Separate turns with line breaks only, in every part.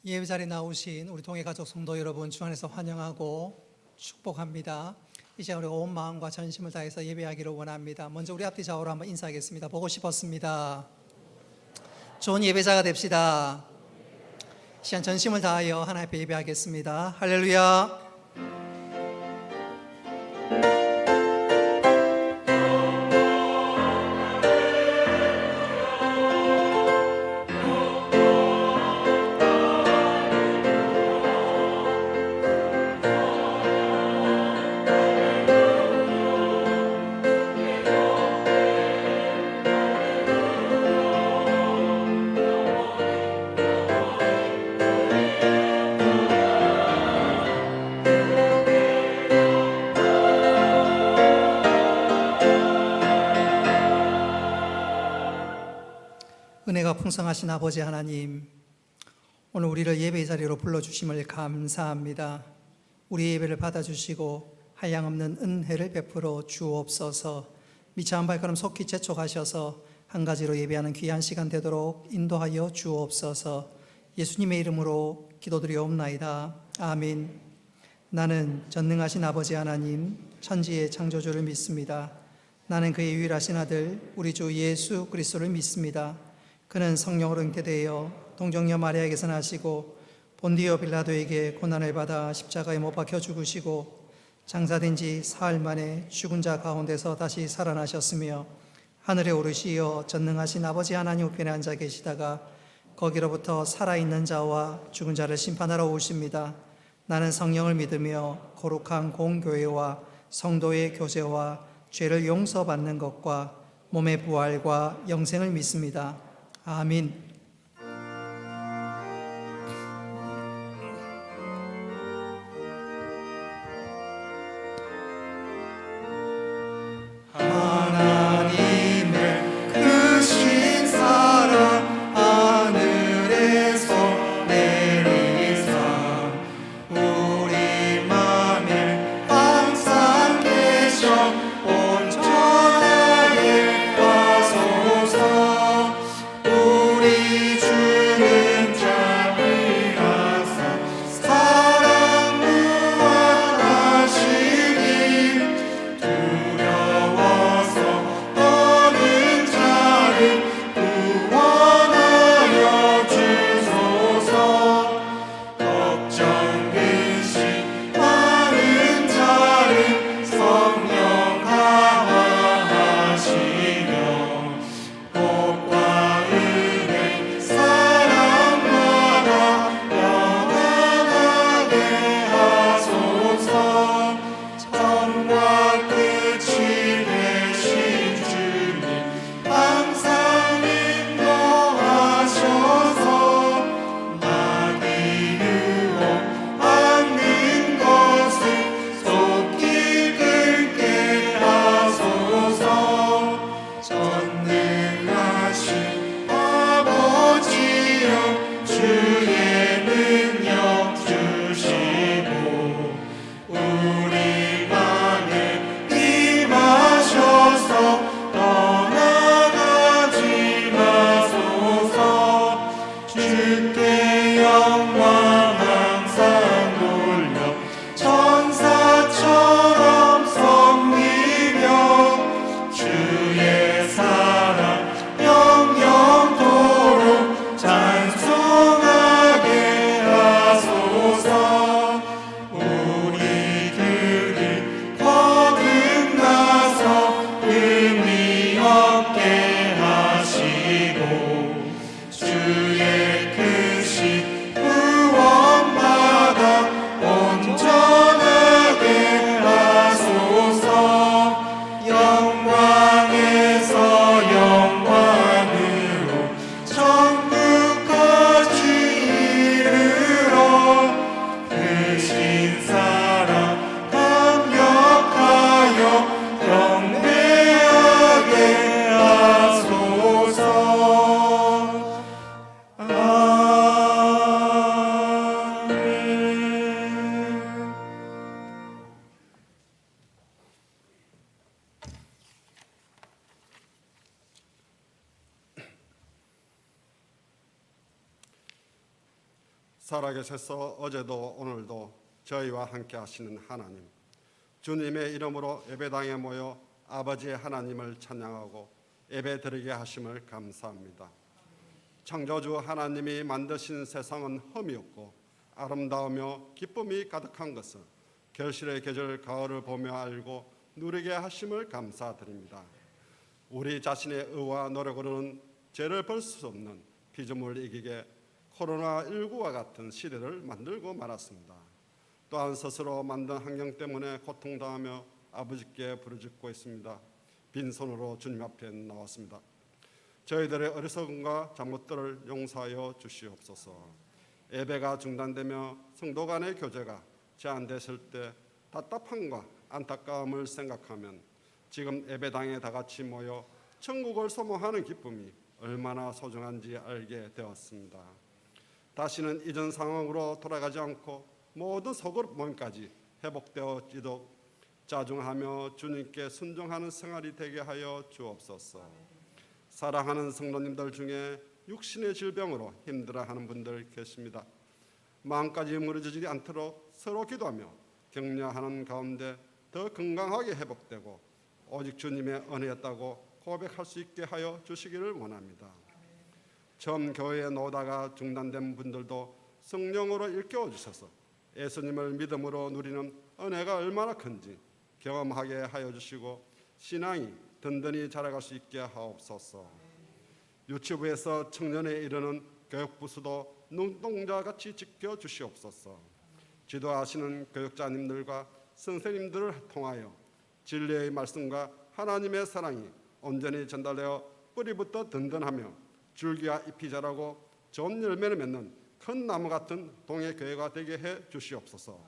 예배 자리에 나오신 우리 동해 가족 성도 여러분 주 안에서 환영하고 축복합니다. 이제 우리가 온 마음과 전심을 다해서 예배하기를 원합니다. 먼저 우리 앞뒤 좌우로 한번 인사하겠습니다. 보고 싶었습니다. 좋은 예배자가 됩시다. 시간 전심을 다하여 하나님 앞에 예배하겠습니다. 할렐루야. 은혜가 풍성하신 아버지 하나님, 오늘 우리를 예배의 자리로 불러주심을 감사합니다. 우리 예배를 받아주시고 한량없는 은혜를 베풀어 주옵소서. 미처 한 발걸음 속히 재촉하셔서 한 가지로 예배하는 귀한 시간 되도록 인도하여 주옵소서. 예수님의 이름으로 기도드리옵나이다. 아멘. 나는 전능하신 아버지 하나님, 천지의 창조주를 믿습니다. 나는 그의 유일하신 아들 우리 주 예수 그리스도를 믿습니다. 그는 성령으로 잉태되어 동정녀 마리아에게서 나시고 본디오 빌라도에게 고난을 받아 십자가에 못 박혀 죽으시고 장사된 지 사흘 만에 죽은 자 가운데서 다시 살아나셨으며 하늘에 오르시어 전능하신 아버지 하나님 우편에 앉아 계시다가 거기로부터 살아있는 자와 죽은 자를 심판하러 오십니다. 나는 성령을 믿으며 거룩한 공교회와 성도의 교제와 죄를 용서받는 것과 몸의 부활과 영생을 믿습니다. 아멘. 하나님의 크신 사랑 하늘에서 내리사 우리 맘에 항상 계셔 온전하게 하소서. 우리 주는 자비하사 사랑 무한하시니 두려워서 떠는 자를 구원하여 주소서. 걱정 근심 많은 자를 성령 강화하시며 복과 은혜 사랑마다 영원하게 하소서. 처음과 끝이 되신 주님 항상 인도하셔서 마귀 유혹 않는 것을 속히 끊게 하소서. 전능하신 아버지여 주의 능력 주시고 우리 맘에 임하셔서 떠나가지 마소서. 주께 영광 항상 돌려 천사처럼 섬기며 주의 사랑 영영토록 찬송하게 하소서. 우리들이 거듭나서 의미 얻게 하시고 주의 크신
살아계셔서 어제도 오늘도 저희와 함께 하시는 하나님, 주님의 이름으로 예배당에 모여 아버지의 하나님을 찬양하고 예배드리게 하심을 감사합니다. 창조주 하나님이 만드신 세상은 흠이 없고 아름다우며 기쁨이 가득한 것은 결실의 계절 가을을 보며 알고 누리게 하심을 감사드립니다. 우리 자신의 의와 노력으로는 죄를 벌 수 없는 피조물을 이기게 코로나19와 같은 시대를 만들고 말았습니다. 또한 스스로 만든 환경 때문에 고통당하며 아버지께 부르짖고 있습니다. 빈손으로 주님 앞에 나왔습니다. 저희들의 어리석음과 잘못들을 용서하여 주시옵소서. 예배가 중단되며 성도 간의 교제가 제한됐을 때 답답함과 안타까움을 생각하면 지금 예배당에 다 같이 모여 천국을 소망하는 기쁨이 얼마나 소중한지 알게 되었습니다. 다시는 이전 상황으로 돌아가지 않고 모든 소그룹 모임까지 회복되어지도록 자중하며 주님께 순종하는 생활이 되게 하여 주옵소서. 사랑하는 성도님들 중에 육신의 질병으로 힘들어하는 분들 계십니다. 마음까지 무너지지 않도록 서로 기도하며 격려하는 가운데 더 건강하게 회복되고 오직 주님의 은혜였다고 고백할 수 있게 하여 주시기를 원합니다. 처음 교회에 나오다가 중단된 분들도 성령으로 일깨워 주셔서 예수님을 믿음으로 누리는 은혜가 얼마나 큰지 경험하게 하여 주시고 신앙이 든든히 자라갈 수 있게 하옵소서. 유치부에서 청년에 이르는 교육부수도 눈동자같이 지켜주시옵소서. 지도하시는 교육자님들과 선생님들을 통하여 진리의 말씀과 하나님의 사랑이 온전히 전달되어 뿌리부터 든든하며 줄기와 잎이 자라고 좋은 열매를 맺는 큰 나무 같은 동해교회가 되게 해 주시옵소서.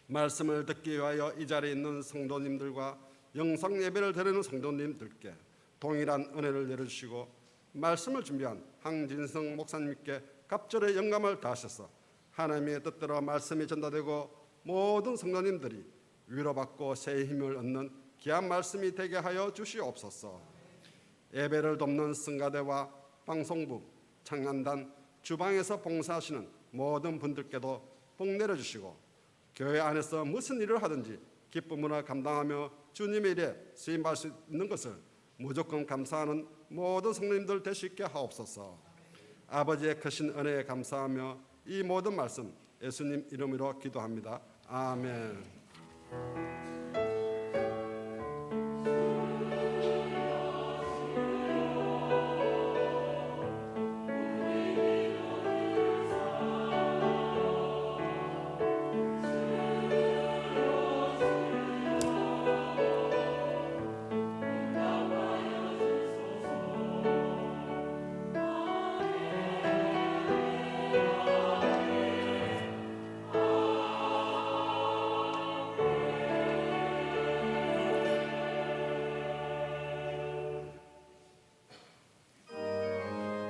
말씀을 듣기 위하여 이 자리에 있는 성도님들과 영상 예배를 드리는 성도님들께 동일한 은혜를 내려주시고 말씀을 준비한 황진성 목사님께 갑절의 영감을 다하셔서 하나님의 뜻대로 말씀이 전달되고 모든 성도님들이 위로받고 새 힘을 얻는 귀한 말씀이 되게 하여 주시옵소서. 예배를 돕는 성가대와 방송부, 창간단, 주방에서 봉사하시는 모든 분들께도 복 내려주시고 교회 안에서 무슨 일을 하든지 기쁨으로 감당하며 주님의 일에 쓰임받을 수 있는 것을 무조건 감사하는 모든 성도님들 될 수 있게 하옵소서. 아버지의 크신 은혜에 감사하며 이 모든 말씀 예수님 이름으로 기도합니다. 아멘.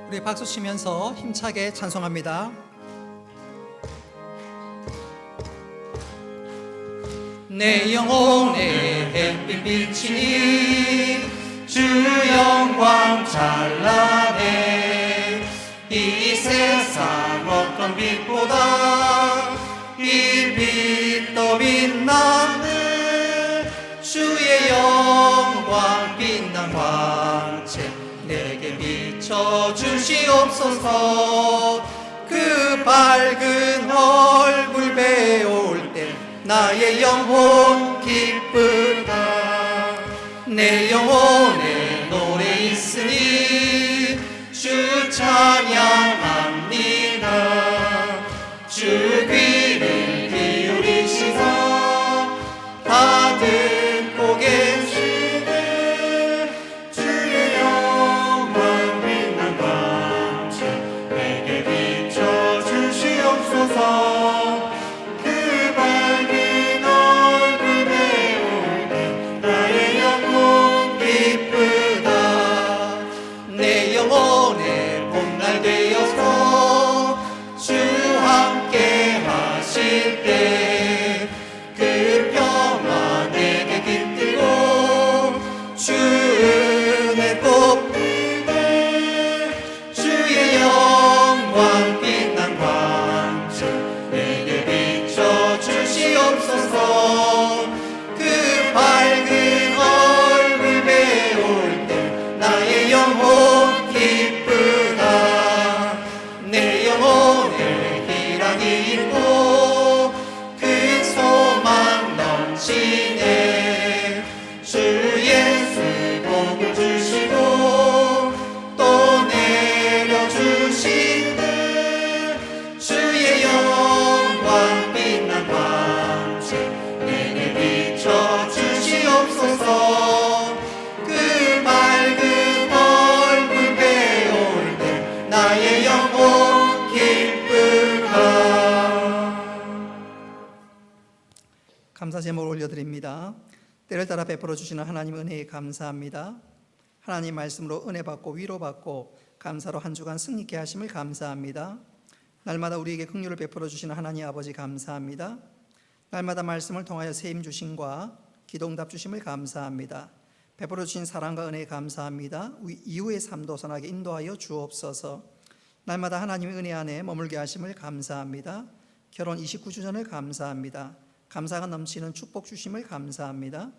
우리 박수 치면서 힘차게 찬송합니다. 내 영혼의 햇빛 비치니 주 영광 찬란해. 이 세상 어떤 빛보다 이 빛 더 빛나는 주의 영광 빛난 광채 내게 비춰 주시옵소서. 그 밝은 얼굴 배울 때 나의 영혼 기쁘다. 내 영혼에 노래 있으니 주 찬양합니다. 주 귀를 기울이시사 다 듣고 계시네. 주의 영광 빛난 광채 내게 비춰 주시옵소서. 그 밝은 얼굴 배울 때 나의 영혼 기쁘다. 내 영혼의 봄날
나의 영혼 기쁘라.
감사 제목을 올려드립니다. 때를 따라 베풀어 주시는 하나님 은혜에 감사합니다. 하나님 말씀으로 은혜 받고 위로받고 감사로 한 주간 승리케 하심을 감사합니다. 날마다 우리에게 긍휼을 베풀어 주시는 하나님 아버지 감사합니다. 날마다 말씀을 통하여 세임 주심과 기도응답 주심을 감사합니다. 베풀어 주신 사랑과 은혜에 감사합니다. 이후의 삶도 선하게 인도하여 주옵소서. 날마다 하나님의 은혜 안에 머물게 하심을 감사합니다. 결혼 29주년을 감사합니다. 감사가 넘치는 축복 주심을 감사합니다.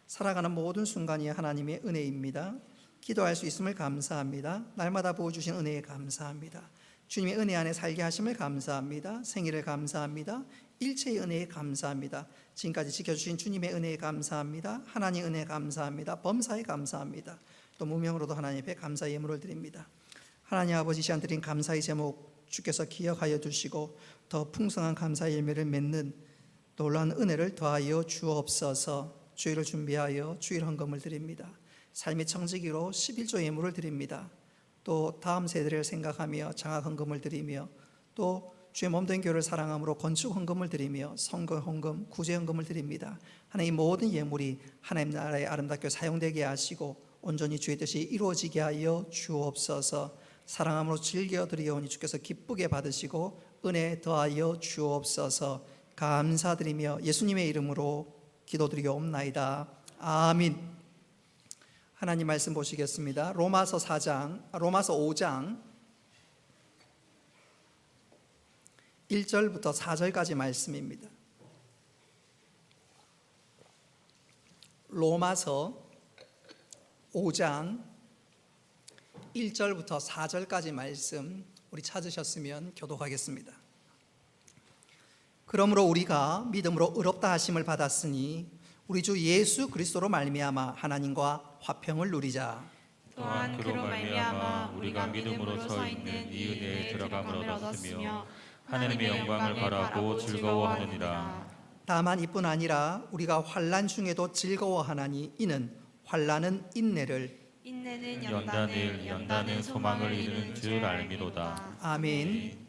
살아가는 모든 순간이 하나님의 은혜입니다. 기도할 수 있음을 감사합니다. 날마다 부어주신 은혜에 감사합니다. 주님의 은혜 안에 살게 하심을 감사합니다. 생일을 감사합니다. 일체의 은혜에 감사합니다. 지금까지 지켜주신 주님의 은혜에 감사합니다. 하나님의 은혜에 감사합니다. 범사에 감사합니다. 또 무명으로도 하나님 앞에 감사의 예물을 드립니다. 하나님 아버지 시간 드린 감사의 제목 주께서 기억하여 주시고 더 풍성한 감사의 열매를 맺는 놀라운 은혜를 더하여 주옵소서. 주일을 준비하여 주일 헌금을 드립니다. 삶의 청지기로 11조 예물을 드립니다. 또 다음 세대를 생각하며 장학 헌금을 드리며 또 주의 몸된 교회를 사랑함으로 건축 헌금을 드리며 선거 헌금, 구제 헌금을 드립니다. 하나님 모든 예물이 하나님 나라의 아름답게 사용되게 하시고 온전히 주의 뜻이 이루어지게 하여 주옵소서. 사랑함으로 즐겨 드리오니 주께서 기쁘게 받으시고 은혜 더하여 주옵소서. 감사드리며 예수님의 이름으로 기도드리옵나이다. 아멘. 하나님 말씀 보시겠습니다. 로마서 5장 1절부터 4절까지 말씀입니다. 로마서 5장 1절부터 4절까지 말씀 우리 찾으셨으면 교독하겠습니다. 그러므로 우리가 믿음으로 의롭다 하심을 받았으니 우리 주 예수 그리스도로 말미암아 하나님과 화평을 누리자.
또한 그로 말미암아 우리가 믿음으로 서 있는 이 은혜에 들어감을 얻었으며 하나님의 영광을 바라고 즐거워하느니라.
다만 이뿐 아니라 우리가 환난 중에도 즐거워하나니 이는 환난은 인내를,
인내는 연단을, 연단은 소망을 이루는 줄 알미로다.
아멘.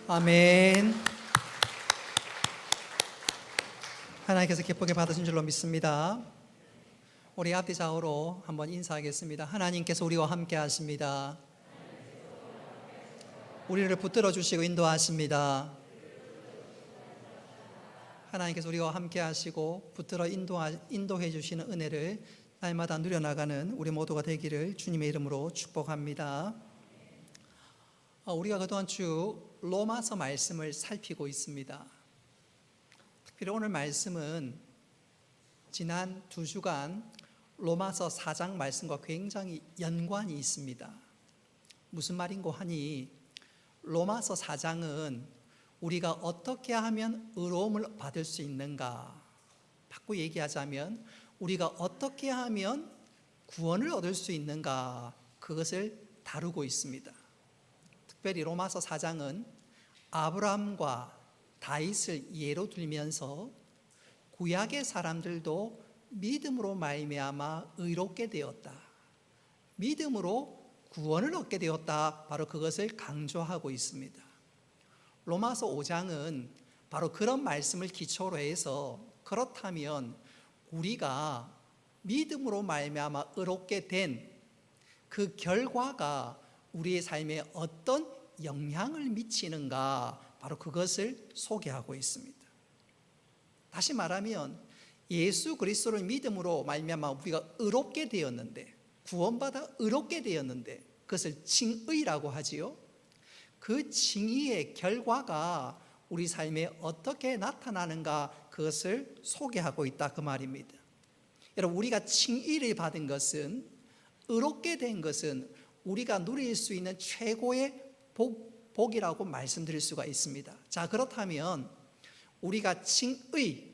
아멘. 하나님께서 기쁘게 받으신 줄로 믿습니다. 우리 앞뒤 좌우로 한번 인사하겠습니다. 하나님께서 우리와 함께 하십니다. 우리를 붙들어 주시고 인도하십니다. 하나님께서 우리와 함께 하시고 붙들어 인도해 주시는 은혜를 날마다 누려나가는 우리 모두가 되기를 주님의 이름으로 축복합니다. 우리가 그동안 쭉 로마서 말씀을 살피고 있습니다. 특별히 오늘 말씀은 지난 2주간 로마서 4장 말씀과 굉장히 연관이 있습니다. 무슨 말인고 하니 로마서 4장은 우리가 어떻게 하면 의로움을 받을 수 있는가, 바꾸어 얘기하자면 우리가 어떻게 하면 구원을 얻을 수 있는가, 그것을 다루고 있습니다. 특별히 로마서 4장은 아브라함과 다윗을 예로 들면서 구약의 사람들도 믿음으로 말미암아 의롭게 되었다, 믿음으로 구원을 얻게 되었다, 바로 그것을 강조하고 있습니다. 로마서 5장은 바로 그런 말씀을 기초로 해서 그렇다면 우리가 믿음으로 말미암아 의롭게 된 그 결과가 우리의 삶에 어떤 영향을 미치는가, 바로 그것을 소개하고 있습니다. 다시 말하면 예수 그리스도를 믿음으로 말미암아 우리가 의롭게 되었는데, 구원받아 의롭게 되었는데 그것을 칭의라고 하지요. 그 칭의의 결과가 우리 삶에 어떻게 나타나는가, 그것을 소개하고 있다, 그 말입니다. 여러분, 우리가 칭의를 받은 것은, 의롭게 된 것은 우리가 누릴 수 있는 최고의 복이라고 말씀드릴 수가 있습니다. 자, 그렇다면 우리가 칭의,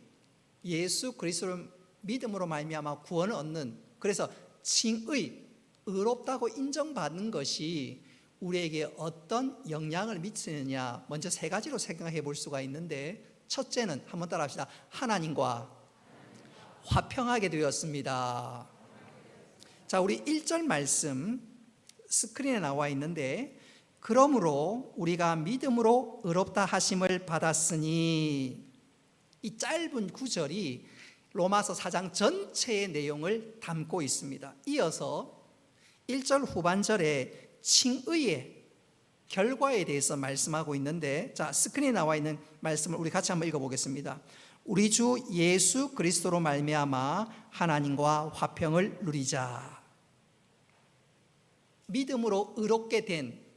예수 그리스도를 믿음으로 말미암아 구원을 얻는, 그래서 칭의, 의롭다고 인정받는 것이 우리에게 어떤 영향을 미치느냐, 먼저 3가지로 생각해 볼 수가 있는데, 첫째는 한번 따라합시다. 하나님과 화평하게 되었습니다. 자, 우리 1절 말씀 스크린에 나와 있는데, 그러므로 우리가 믿음으로 의롭다 하심을 받았으니, 이 짧은 구절이 로마서 4장 전체의 내용을 담고 있습니다. 이어서 1절 후반절에 칭의의 결과에 대해서 말씀하고 있는데, 자, 스크린에 나와 있는 말씀을 우리 같이 한번 읽어보겠습니다. 우리 주 예수 그리스도로 말미암아 하나님과 화평을 누리자. 믿음으로 의롭게 된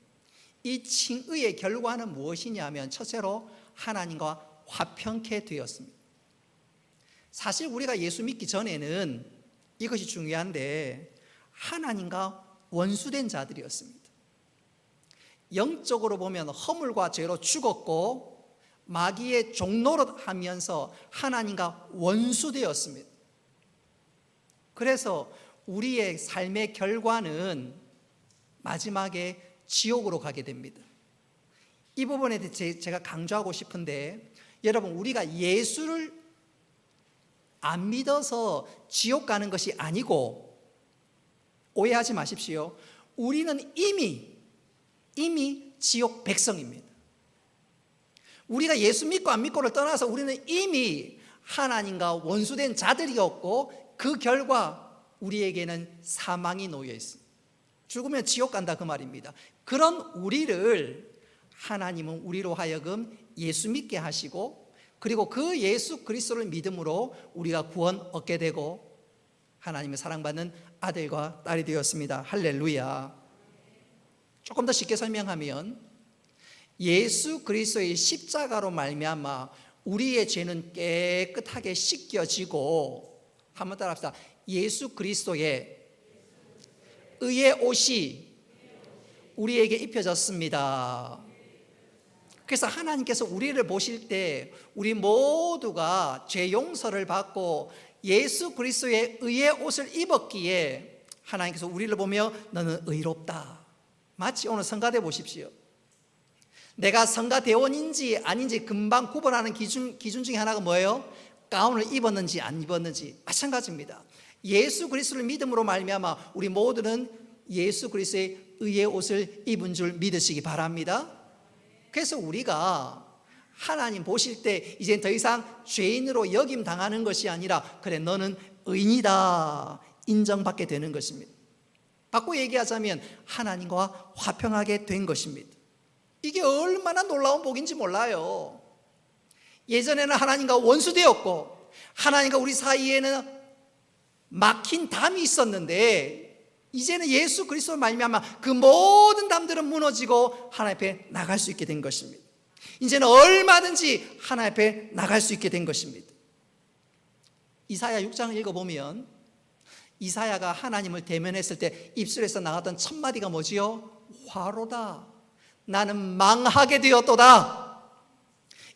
이 칭의의 결과는 무엇이냐면, 첫째로 하나님과 화평케 되었습니다. 사실 우리가 예수 믿기 전에는 이것이 중요한데, 하나님과 원수된 자들이었습니다. 영적으로 보면 허물과 죄로 죽었고 마귀의 종노릇 하면서 하나님과 원수되었습니다. 그래서 우리의 삶의 결과는 마지막에 지옥으로 가게 됩니다. 이 부분에 대해 제가 강조하고 싶은데, 여러분, 우리가 예수를 안 믿어서 지옥 가는 것이 아니고, 오해하지 마십시오. 우리는 이미 지옥 백성입니다. 우리가 예수 믿고 안 믿고를 떠나서 우리는 이미 하나님과 원수된 자들이었고, 그 결과 우리에게는 사망이 놓여 있습니다. 죽으면 지옥 간다, 그 말입니다. 그런 우리를 하나님은 우리로 하여금 예수 믿게 하시고, 그리고 그 예수 그리스도를 믿음으로 우리가 구원 얻게 되고 하나님의 사랑받는 아들과 딸이 되었습니다. 할렐루야. 조금 더 쉽게 설명하면, 예수 그리스도의 십자가로 말미암아 우리의 죄는 깨끗하게 씻겨지고, 한번 따라합시다. 예수 그리스도의 의의 옷이 우리에게 입혀졌습니다. 그래서 하나님께서 우리를 보실 때 우리 모두가 죄 용서를 받고 예수 그리스도의 의의 옷을 입었기에 하나님께서 우리를 보며 너는 의롭다. 마치 오늘 성가대 보십시오. 내가 성가대원인지 아닌지 금방 구분하는 기준 중에 하나가 뭐예요? 가운을 입었는지 안 입었는지. 마찬가지입니다. 예수 그리스도를 믿음으로 말미암아 우리 모두는 예수 그리스도의 의의 옷을 입은 줄 믿으시기 바랍니다. 그래서 우리가 하나님 보실 때 이제 더 이상 죄인으로 여김 당하는 것이 아니라 그래 너는 의인이다 인정받게 되는 것입니다. 바꿔 얘기하자면 하나님과 화평하게 된 것입니다. 이게 얼마나 놀라운 복인지 몰라요. 예전에는 하나님과 원수되었고 하나님과 우리 사이에는 막힌 담이 있었는데 이제는 예수 그리스도로 말미암아 그 모든 담들은 무너지고 하나님 앞에 나갈 수 있게 된 것입니다. 이제는 얼마든지 하나님 앞에 나갈 수 있게 된 것입니다. 이사야 6장을 읽어보면 이사야가 하나님을 대면했을 때 입술에서 나갔던 첫 마디가 뭐지요? 화로다. 나는 망하게 되었도다.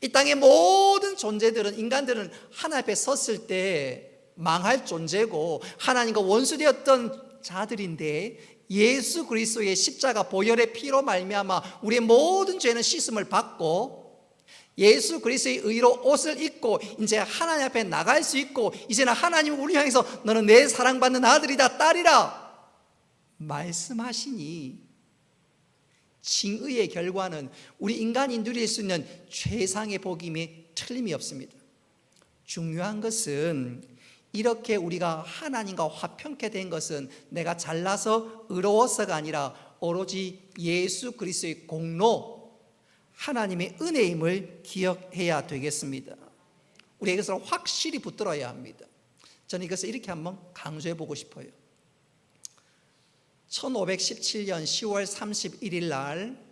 이 땅의 모든 존재들은, 인간들은 하나님 앞에 섰을 때 망할 존재고 하나님과 원수되었던 자들인데 예수 그리스도의 십자가 보혈의 피로 말미암아 우리의 모든 죄는 씻음을 받고 예수 그리스도의 의로 옷을 입고 이제 하나님 앞에 나갈 수 있고 이제는 하나님은 우리 향해서 너는 내 사랑받는 아들이다 딸이라 말씀하시니 징의의 결과는 우리 인간이 누릴 수 있는 최상의 복임이 틀림이 없습니다. 중요한 것은 이렇게 우리가 하나님과 화평케 된 것은 내가 잘나서 의로워서가 아니라 오로지 예수 그리스도의 공로, 하나님의 은혜임을 기억해야 되겠습니다. 우리 이것을 확실히 붙들어야 합니다. 저는 이것을 이렇게 한번 강조해 보고 싶어요. 1517년 10월 31일 날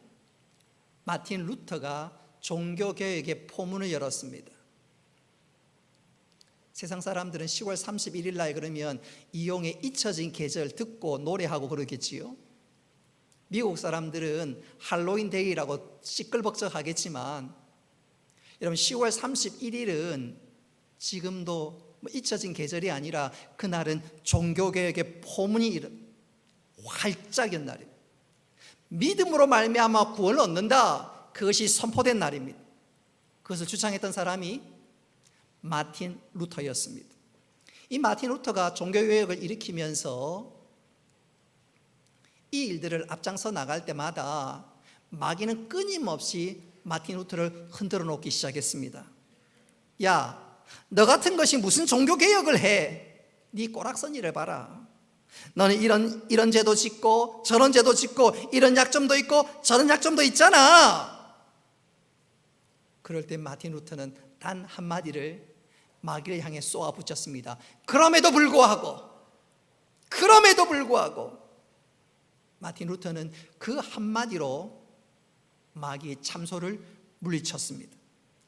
마틴 루터가 종교개혁의 포문을 열었습니다. 세상 사람들은 10월 31일 날 그러면 이용의 잊혀진 계절 듣고 노래하고 그러겠지요. 미국 사람들은 할로윈 데이라고 시끌벅적하겠지만 여러분 10월 31일은 지금도 잊혀진 계절이 아니라 그날은 종교개혁의 포문이 활짝 연 날입니다. 믿음으로 말미암아 구원을 얻는다. 그것이 선포된 날입니다. 그것을 주창했던 사람이 마틴 루터였습니다. 이 마틴 루터가 종교개혁을 일으키면서 이 일들을 앞장서 나갈 때마다 마귀는 끊임없이 마틴 루터를 흔들어 놓기 시작했습니다. 야, 너 같은 것이 무슨 종교개혁을 해? 네 꼬락서니를 봐라. 너는 이런 죄도 짓고 저런 죄도 짓고 이런 약점도 있고 저런 약점도 있잖아. 그럴 때 마틴 루터는 단 한마디를 마귀를 향해 쏘아붙였습니다. 그럼에도 불구하고 마틴 루터는 그 한마디로 마귀의 참소를 물리쳤습니다.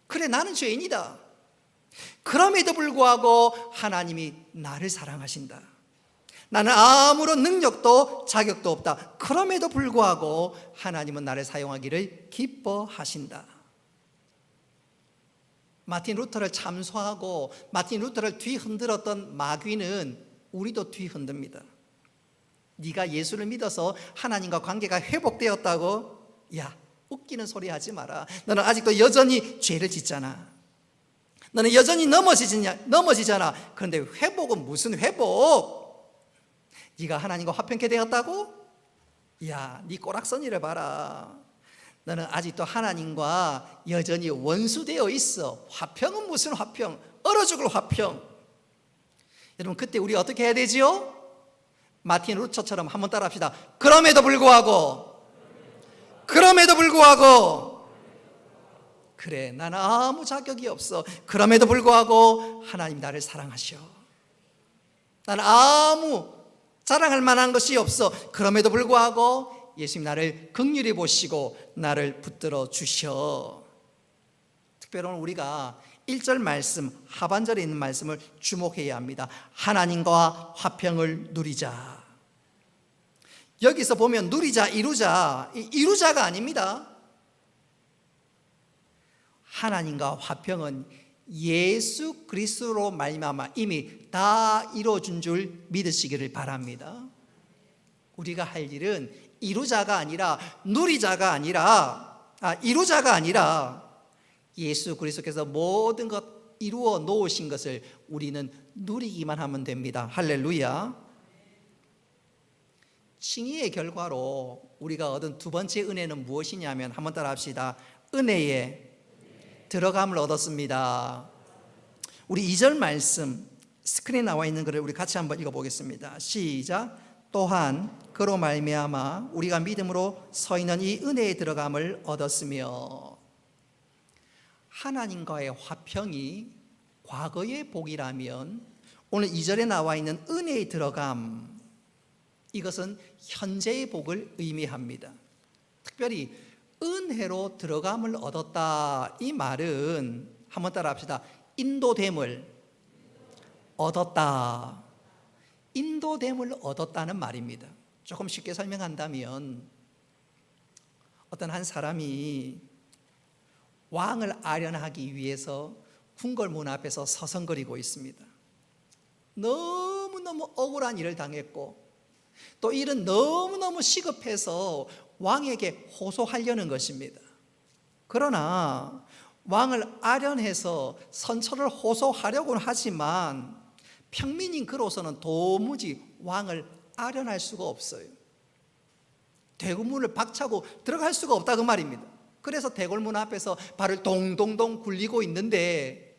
그래, 나는 죄인이다. 그럼에도 불구하고 하나님이 나를 사랑하신다. 나는 아무런 능력도 자격도 없다. 그럼에도 불구하고 하나님은 나를 사용하기를 기뻐하신다. 마틴 루터를 참소하고 마틴 루터를 뒤흔들었던 마귀는 우리도 뒤흔듭니다. 네가 예수를 믿어서 하나님과 관계가 회복되었다고? 야, 웃기는 소리 하지 마라. 너는 아직도 여전히 죄를 짓잖아. 너는 여전히 넘어지잖아. 그런데 회복은 무슨 회복? 네가 하나님과 화평케 되었다고? 야, 네 꼬락서니를 봐라. 너는 아직도 하나님과 여전히 원수되어 있어. 화평은 무슨 화평? 얼어 죽을 화평. 여러분, 그때 우리 어떻게 해야 되지요? 마틴 루터처럼 한번 따라 합시다. 그럼에도 불구하고 그래, 나는 아무 자격이 없어. 그럼에도 불구하고 하나님 나를 사랑하셔. 나는 아무 자랑할 만한 것이 없어. 그럼에도 불구하고 예수님 나를 긍휼히 보시고 나를 붙들어 주셔. 특별히 오늘 우리가 1절 말씀, 하반절에 있는 말씀을 주목해야 합니다. 하나님과 화평을 누리자. 여기서 보면 누리자, 이루자가 아닙니다. 하나님과 화평은 예수 그리스도로 말미암아 이미 다 이루어진 줄 믿으시기를 바랍니다. 우리가 할 일은 이루자가 아니라 누리자가 아니라 이루자가 아니라 예수 그리스도께서 모든 것 이루어 놓으신 것을 우리는 누리기만 하면 됩니다. 할렐루야. 칭의의 결과로 우리가 얻은 두 번째 은혜는 무엇이냐면 한번 따라 합시다. 은혜에 들어감을 얻었습니다. 우리 2절 말씀 스크린에 나와 있는 것을 우리 같이 한번 읽어보겠습니다. 시작. 또한 그로 말미암아 우리가 믿음으로 서 있는 이 은혜에 들어감을 얻었으며. 하나님과의 화평이 과거의 복이라면 오늘 2절에 나와 있는 은혜에 들어감, 이것은 현재의 복을 의미합니다. 특별히 은혜로 들어감을 얻었다, 이 말은 한번 따라 합시다. 인도됨을 얻었다. 인도됨을 얻었다는 말입니다. 조금 쉽게 설명한다면 어떤 한 사람이 왕을 아련하기 위해서 궁궐문 앞에서 서성거리고 있습니다. 너무너무 억울한 일을 당했고 또 일은 너무너무 시급해서 왕에게 호소하려는 것입니다. 그러나 왕을 아련해서 선처를 호소하려고는 하지만 평민인 그로서는 도무지 왕을 아련할 수가 없어요. 대궐문을 박차고 들어갈 수가 없다 그 말입니다. 그래서 대궐문 앞에서 발을 동동동 굴리고 있는데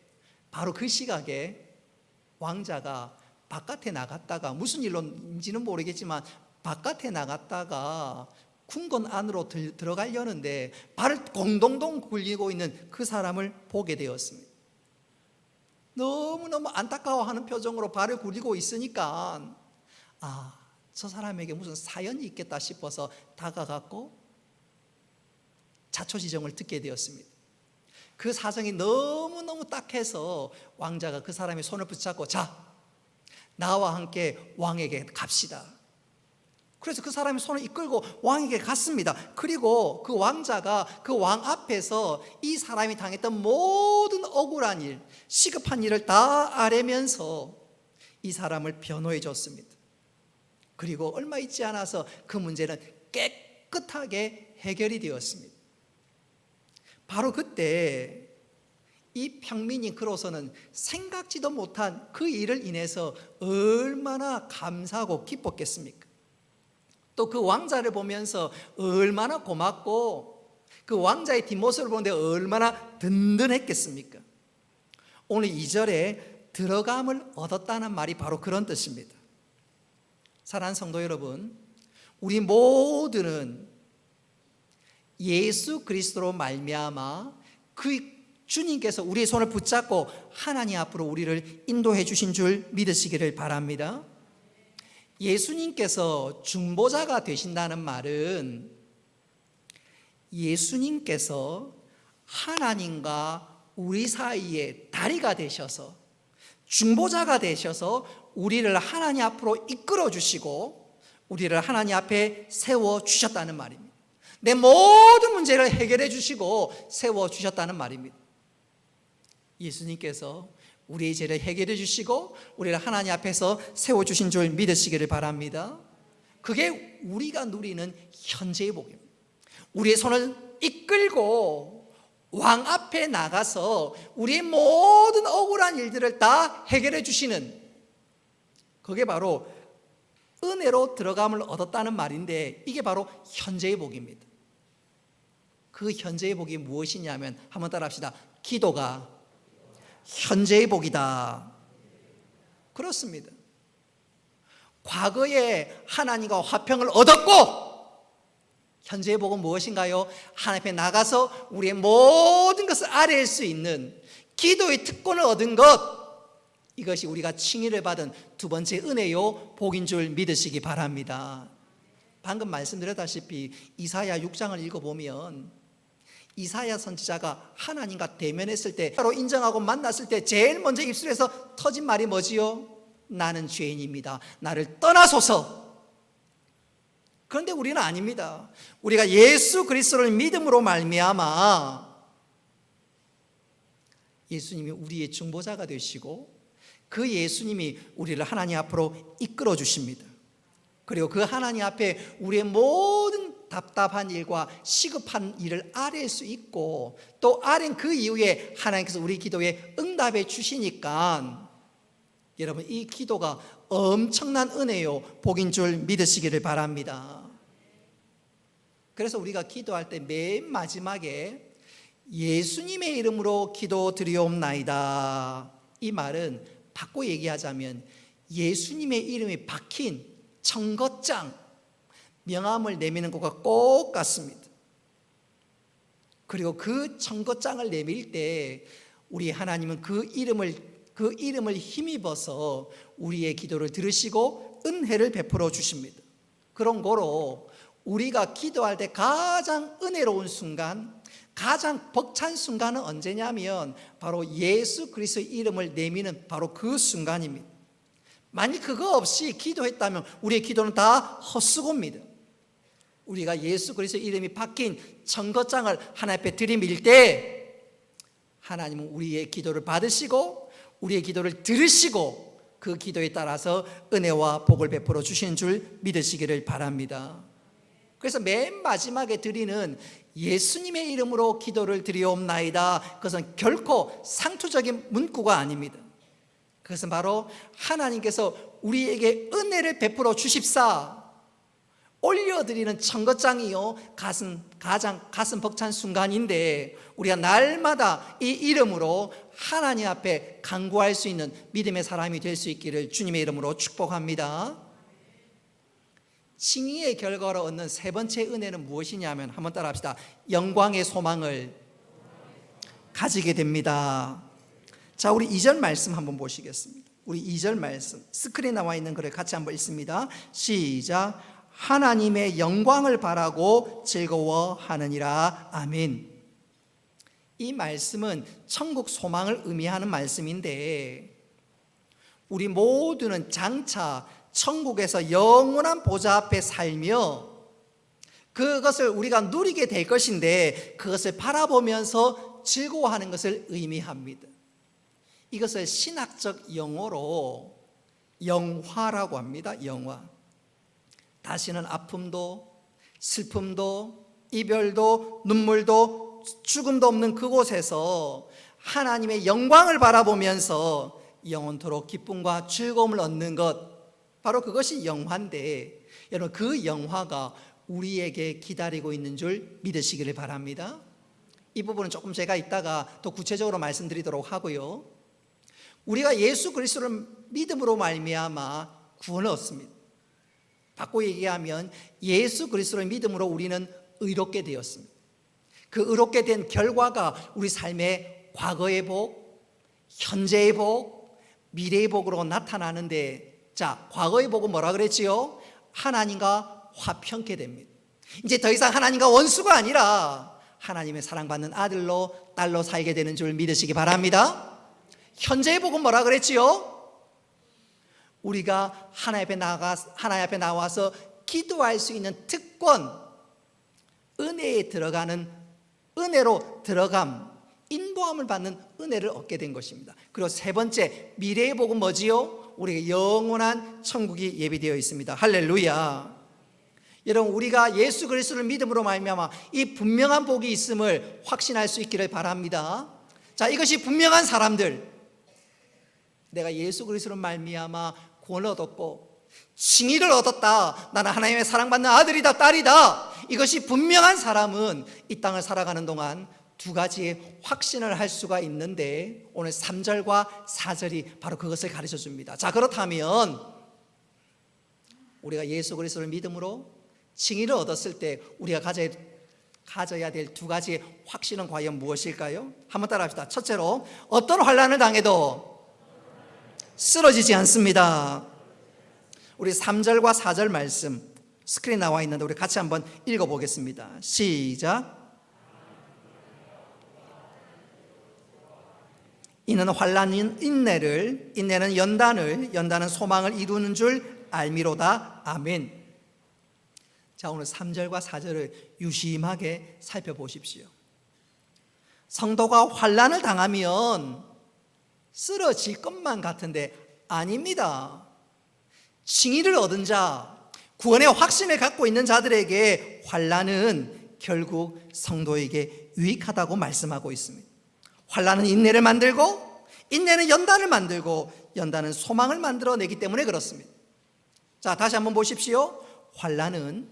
바로 그 시각에 왕자가 바깥에 나갔다가 무슨 일로인지는 모르겠지만 바깥에 나갔다가 궁궐 안으로 들어가려는데 발을 동동동 굴리고 있는 그 사람을 보게 되었습니다. 너무너무 안타까워하는 표정으로 발을 굴리고 있으니까 저 사람에게 무슨 사연이 있겠다 싶어서 다가갔고 자초지종을 듣게 되었습니다. 그 사정이 너무너무 딱해서 왕자가 그 사람의 손을 붙잡고 자, 나와 함께 왕에게 갑시다. 그래서 그 사람이 손을 이끌고 왕에게 갔습니다. 그리고 그 왕자가 그 왕 앞에서 이 사람이 당했던 모든 억울한 일, 시급한 일을 다 아뢰면서 이 사람을 변호해 줬습니다. 그리고 얼마 있지 않아서 그 문제는 깨끗하게 해결이 되었습니다. 바로 그때 이 평민이 그로서는 생각지도 못한 그 일을 인해서 얼마나 감사하고 기뻤겠습니까? 또 그 왕자를 보면서 얼마나 고맙고 그 왕자의 뒷모습을 보는데 얼마나 든든했겠습니까? 오늘 2절에 들어감을 얻었다는 말이 바로 그런 뜻입니다. 사랑하는 성도 여러분, 우리 모두는 예수 그리스도로 말미암아 그 주님께서 우리의 손을 붙잡고 하나님 앞으로 우리를 인도해 주신 줄 믿으시기를 바랍니다. 예수님께서 중보자가 되신다는 말은 예수님께서 하나님과 우리 사이에 다리가 되셔서 중보자가 되셔서 우리를 하나님 앞으로 이끌어 주시고 우리를 하나님 앞에 세워 주셨다는 말입니다. 내 모든 문제를 해결해 주시고 세워 주셨다는 말입니다. 예수님께서 우리의 죄를 해결해 주시고 우리를 하나님 앞에서 세워주신 줄 믿으시기를 바랍니다. 그게 우리가 누리는 현재의 복입니다. 우리의 손을 이끌고 왕 앞에 나가서 우리의 모든 억울한 일들을 다 해결해 주시는, 그게 바로 은혜로 들어감을 얻었다는 말인데 이게 바로 현재의 복입니다. 그 현재의 복이 무엇이냐면 한번 따라 합시다. 기도가 현재의 복이다. 그렇습니다. 과거에 하나님과 화평을 얻었고 현재의 복은 무엇인가요? 하나님 앞에 나가서 우리의 모든 것을 아뢰일 수 있는 기도의 특권을 얻은 것, 이것이 우리가 칭의를 받은 두 번째 은혜요 복인 줄 믿으시기 바랍니다. 방금 말씀드렸다시피 이사야 6장을 읽어보면 이사야 선지자가 하나님과 대면했을 때, 바로 인정하고 만났을 때 제일 먼저 입술에서 터진 말이 뭐지요? 나는 죄인입니다. 나를 떠나소서. 그런데 우리는 아닙니다. 우리가 예수 그리스도를 믿음으로 말미암아 예수님이 우리의 중보자가 되시고 그 예수님이 우리를 하나님 앞으로 이끌어 주십니다. 그리고 그 하나님 앞에 우리의 모든 답답한 일과 시급한 일을 아뢰일 수 있고 또 아뢰는 그 이후에 하나님께서 우리 기도에 응답해 주시니까 여러분 이 기도가 엄청난 은혜요 복인 줄 믿으시기를 바랍니다. 그래서 우리가 기도할 때 맨 마지막에 예수님의 이름으로 기도드리옵나이다. 이 말은 바꿔 얘기하자면 예수님의 이름이 박힌 청거장, 명함을 내미는 것과 꼭 같습니다. 그리고 그 청거장을 내밀 때 우리 하나님은 그 이름을 힘입어서 우리의 기도를 들으시고 은혜를 베풀어 주십니다. 그런 거로 우리가 기도할 때 가장 은혜로운 순간, 가장 벅찬 순간은 언제냐면 바로 예수 그리스도의 이름을 내미는 바로 그 순간입니다. 만약 그거 없이 기도했다면 우리의 기도는 다 헛수고입니다. 우리가 예수 그리스도의 이름이 박힌 청거장을 하나님 앞에 들이밀 때 하나님은 우리의 기도를 받으시고 우리의 기도를 들으시고 그 기도에 따라서 은혜와 복을 베풀어 주시는 줄 믿으시기를 바랍니다. 그래서 맨 마지막에 드리는 예수님의 이름으로 기도를 드리옵나이다, 그것은 결코 상투적인 문구가 아닙니다. 그것은 바로 하나님께서 우리에게 은혜를 베풀어 주십사 올려드리는 청거장이요 가장 가슴 벅찬 순간인데 우리가 날마다 이 이름으로 하나님 앞에 간구할 수 있는 믿음의 사람이 될 수 있기를 주님의 이름으로 축복합니다. 칭의의 결과로 얻는 세 번째 은혜는 무엇이냐면 한번 따라합시다. 영광의 소망을 가지게 됩니다. 자, 우리 2절 말씀 한번 보시겠습니다. 우리 2절 말씀 스크린에 나와 있는 글을 같이 한번 읽습니다. 시작. 하나님의 영광을 바라고 즐거워하느니라. 아멘. 이 말씀은 천국 소망을 의미하는 말씀인데 우리 모두는 장차 천국에서 영원한 보좌 앞에 살며 그것을 우리가 누리게 될 것인데 그것을 바라보면서 즐거워하는 것을 의미합니다. 이것을 신학적 용어로 영화라고 합니다. 영화. 다시는 아픔도 슬픔도 이별도 눈물도 죽음도 없는 그곳에서 하나님의 영광을 바라보면서 영원토록 기쁨과 즐거움을 얻는 것, 바로 그것이 영화인데 여러분 그 영화가 우리에게 기다리고 있는 줄 믿으시기를 바랍니다. 이 부분은 조금 제가 이따가 더 구체적으로 말씀드리도록 하고요. 우리가 예수 그리스도를 믿음으로 말미암아 구원을 얻습니다. 바꿔 얘기하면 예수 그리스도를 믿음으로 우리는 의롭게 되었습니다. 그 의롭게 된 결과가 우리 삶의 과거의 복, 현재의 복, 미래의 복으로 나타나는데 자, 과거의 복은 뭐라 그랬지요? 하나님과 화평케 됩니다. 이제 더 이상 하나님과 원수가 아니라 하나님의 사랑받는 아들로 딸로 살게 되는 줄 믿으시기 바랍니다. 현재의 복은 뭐라 그랬지요? 우리가 하나님 앞에 나와서 기도할 수 있는 특권, 은혜에 들어가는 은혜로 들어감, 인도함을 받는 은혜를 얻게 된 것입니다. 그리고 세 번째 미래의 복은 뭐지요? 우리에게 영원한 천국이 예비되어 있습니다. 할렐루야. 여러분 우리가 예수 그리스도를 믿음으로 말미암아 이 분명한 복이 있음을 확신할 수 있기를 바랍니다. 자, 이것이 분명한 사람들, 내가 예수 그리스도로 말미암아 구원을 얻었고 칭의를 얻었다, 나는 하나님의 사랑받는 아들이다 딸이다, 이것이 분명한 사람은 이 땅을 살아가는 동안 두 가지의 확신을 할 수가 있는데 오늘 3절과 4절이 바로 그것을 가르쳐 줍니다. 자, 그렇다면 우리가 예수 그리스도를 믿음으로 칭의를 얻었을 때 우리가 가져야 될 두 가지의 확신은 과연 무엇일까요? 한번 따라합시다. 첫째로 어떤 환난을 당해도 쓰러지지 않습니다. 우리 3절과 4절 말씀 스크린에 나와 있는데 우리 같이 한번 읽어보겠습니다. 시작. 이는 환난은 인내를, 인내는 연단을, 연단은 소망을 이루는 줄 알미로다. 아멘. 자, 오늘 3절과 4절을 유심하게 살펴보십시오. 성도가 환난을 당하면 쓰러질 것만 같은데 아닙니다. 칭의를 얻은 자, 구원의 확신을 갖고 있는 자들에게 환난은 결국 성도에게 유익하다고 말씀하고 있습니다. 환난은 인내를 만들고 인내는 연단을 만들고 연단은 소망을 만들어내기 때문에 그렇습니다. 자, 다시 한번 보십시오. 환난은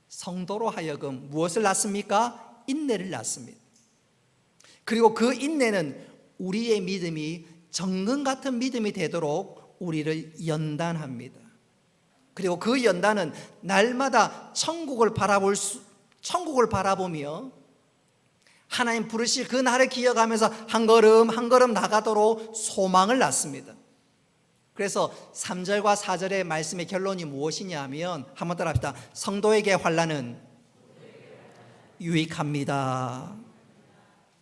성도로 하여금 무엇을 낳습니까? 인내를 낳습니다. 그리고 그 인내는 우리의 믿음이 정금 같은 믿음이 되도록 우리를 연단합니다. 그리고 그 연단은 날마다 천국을 바라보며 하나님 부르실 그 날을 기억하면서 한 걸음 한 걸음 나가도록 소망을 낳습니다. 그래서 3절과 4절의 말씀의 결론이 무엇이냐 하면 한번 따라합시다. 성도에게 환난은 유익합니다.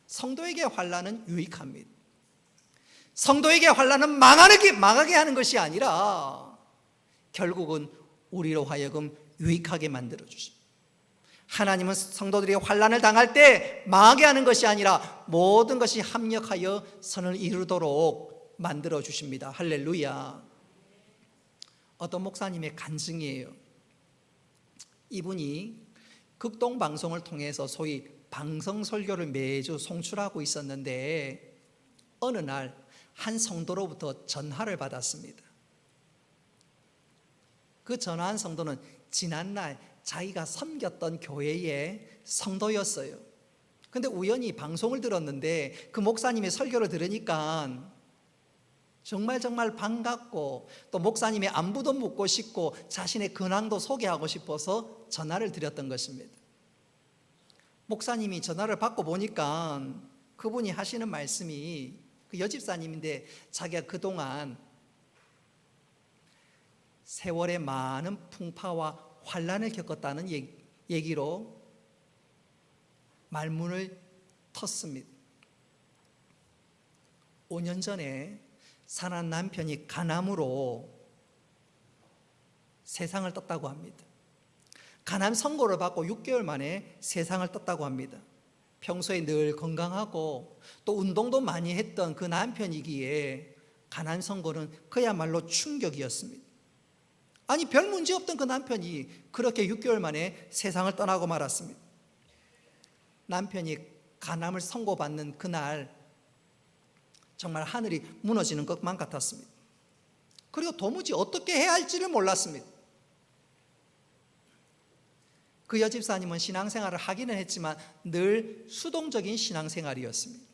성도에게 환난은 유익합니다. 성도에게 환난은 망하게 하는 것이 아니라 결국은 우리로 하여금 유익하게 만들어 주십니다. 하나님은 성도들이 환난을 당할 때 망하게 하는 것이 아니라 모든 것이 합력하여 선을 이루도록 만들어 주십니다. 할렐루야. 어떤 목사님의 간증이에요. 이분이 극동 방송을 통해서 소위 방송 설교를 매주 송출하고 있었는데 어느 날 한 성도로부터 전화를 받았습니다. 그 전화한 성도는 지난날 자기가 섬겼던 교회의 성도였어요. 근데 우연히 방송을 들었는데 그 목사님의 설교를 들으니까 정말 반갑고 또 목사님의 안부도 묻고 싶고 자신의 근황도 소개하고 싶어서 전화를 드렸던 것입니다. 목사님이 전화를 받고 보니까 그분이 하시는 말씀이 그 여집사님인데 자기가 그동안 세월의 많은 풍파와 환난을 겪었다는 얘기로 말문을 텄습니다. 5년 전에 사랑하는 남편이 간암으로 세상을 떴다고 합니다. 간암 선고를 받고 6개월 만에 세상을 떴다고 합니다. 평소에 늘 건강하고 또 운동도 많이 했던 그 남편이기에 간암 선고는 그야말로 충격이었습니다. 아니 별 문제 없던 그 남편이 그렇게 6개월 만에 세상을 떠나고 말았습니다. 남편이 간암을 선고받는 그날 정말 하늘이 무너지는 것만 같았습니다. 그리고 도무지 어떻게 해야 할지를 몰랐습니다. 그 여집사님은 신앙생활을 하기는 했지만 늘 수동적인 신앙생활이었습니다.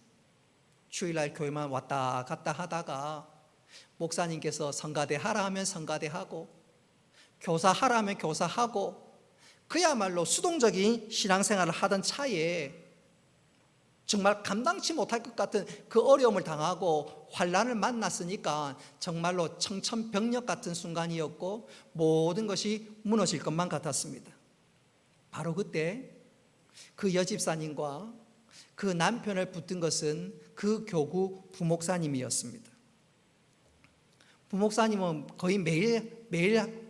주일날 교회만 왔다 갔다 하다가 목사님께서 성가대 하라 하면 성가대하고 교사하라 하면 교사하고 그야말로 수동적인 신앙생활을 하던 차에 정말 감당치 못할 것 같은 그 어려움을 당하고 환난을 만났으니까 정말로 청천벽력 같은 순간이었고 모든 것이 무너질 것만 같았습니다. 바로 그때 그 여집사님과 그 남편을 붙든 것은 그 교구 부목사님이었습니다. 부목사님은 거의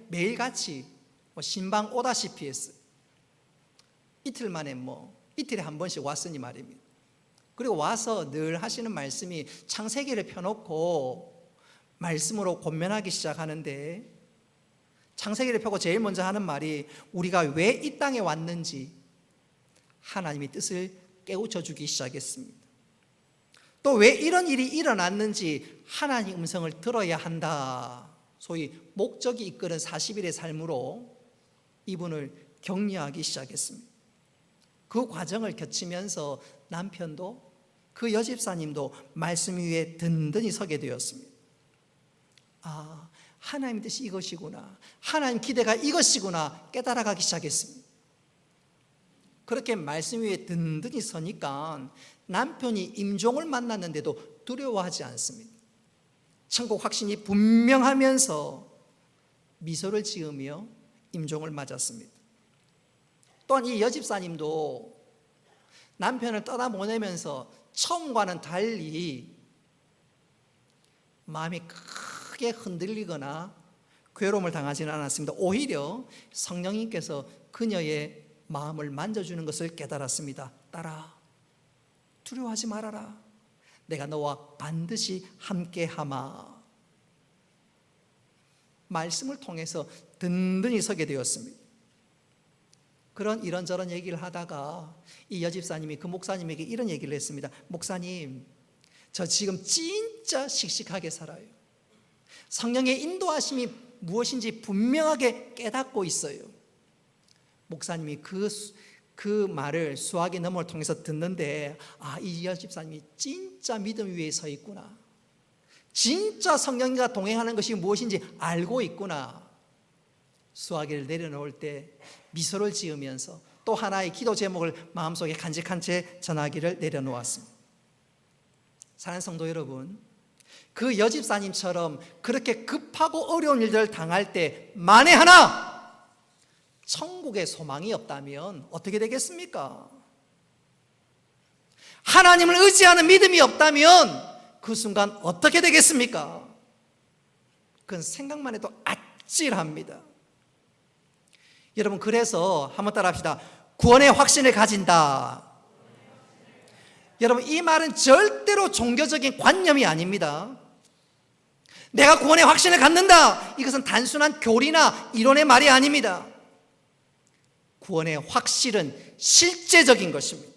매일같이 신방 오다시피 했어요. 이틀 만에 이틀에 한 번씩 왔으니 말입니다. 그리고 와서 늘 하시는 말씀이 창세기를 펴놓고 말씀으로 권면하기 시작하는데 창세기를 펴고 제일 먼저 하는 말이 우리가 왜 이 땅에 왔는지 하나님의 뜻을 깨우쳐 주기 시작했습니다. 또 왜 이런 일이 일어났는지 하나님 음성을 들어야 한다. 소위 목적이 이끄는 40일의 삶으로 이분을 격려하기 시작했습니다. 그 과정을 거치면서 남편도 그 여집사님도 말씀 위에 든든히 서게 되었습니다. 아, 하나님 뜻이 이것이구나, 하나님 기대가 이것이구나 깨달아가기 시작했습니다. 그렇게 말씀 위에 든든히 서니까 남편이 임종을 만났는데도 두려워하지 않습니다. 천국 확신이 분명하면서 미소를 지으며 임종을 맞았습니다. 또한 이 여집사님도 남편을 떠나보내면서 처음과는 달리 마음이 크게 흔들리거나 괴로움을 당하지는 않았습니다. 오히려 성령님께서 그녀의 마음을 만져주는 것을 깨달았습니다. 딸아, 두려워하지 말아라. 내가 너와 반드시 함께하마. 말씀을 통해서 든든히 서게 되었습니다. 그런 이런저런 얘기를 하다가 이 여집사님이 그 목사님에게 이런 얘기를 했습니다. 목사님, 저 지금 진짜 씩씩하게 살아요. 성령의 인도하심이 무엇인지 분명하게 깨닫고 있어요. 목사님이 그 그 말을 수학의 너머를 통해서 듣는데 이 여집사님이 진짜 믿음 위에 서 있구나, 진짜 성령과 동행하는 것이 무엇인지 알고 있구나. 수화기를 내려놓을 때 미소를 지으면서 또 하나의 기도 제목을 마음속에 간직한 채 전화기를 내려놓았습니다. 사랑하는 성도 여러분, 그 여집사님처럼 그렇게 급하고 어려운 일들을 당할 때 만에 하나 천국에 소망이 없다면 어떻게 되겠습니까? 하나님을 의지하는 믿음이 없다면 그 순간 어떻게 되겠습니까? 그건 생각만 해도 아찔합니다. 여러분, 그래서 한번 따라 합시다. 구원의 확신을 가진다. 여러분, 이 말은 절대로 종교적인 관념이 아닙니다. 내가 구원의 확신을 갖는다, 이것은 단순한 교리나 이론의 말이 아닙니다. 구원의 확실은 실제적인 것입니다.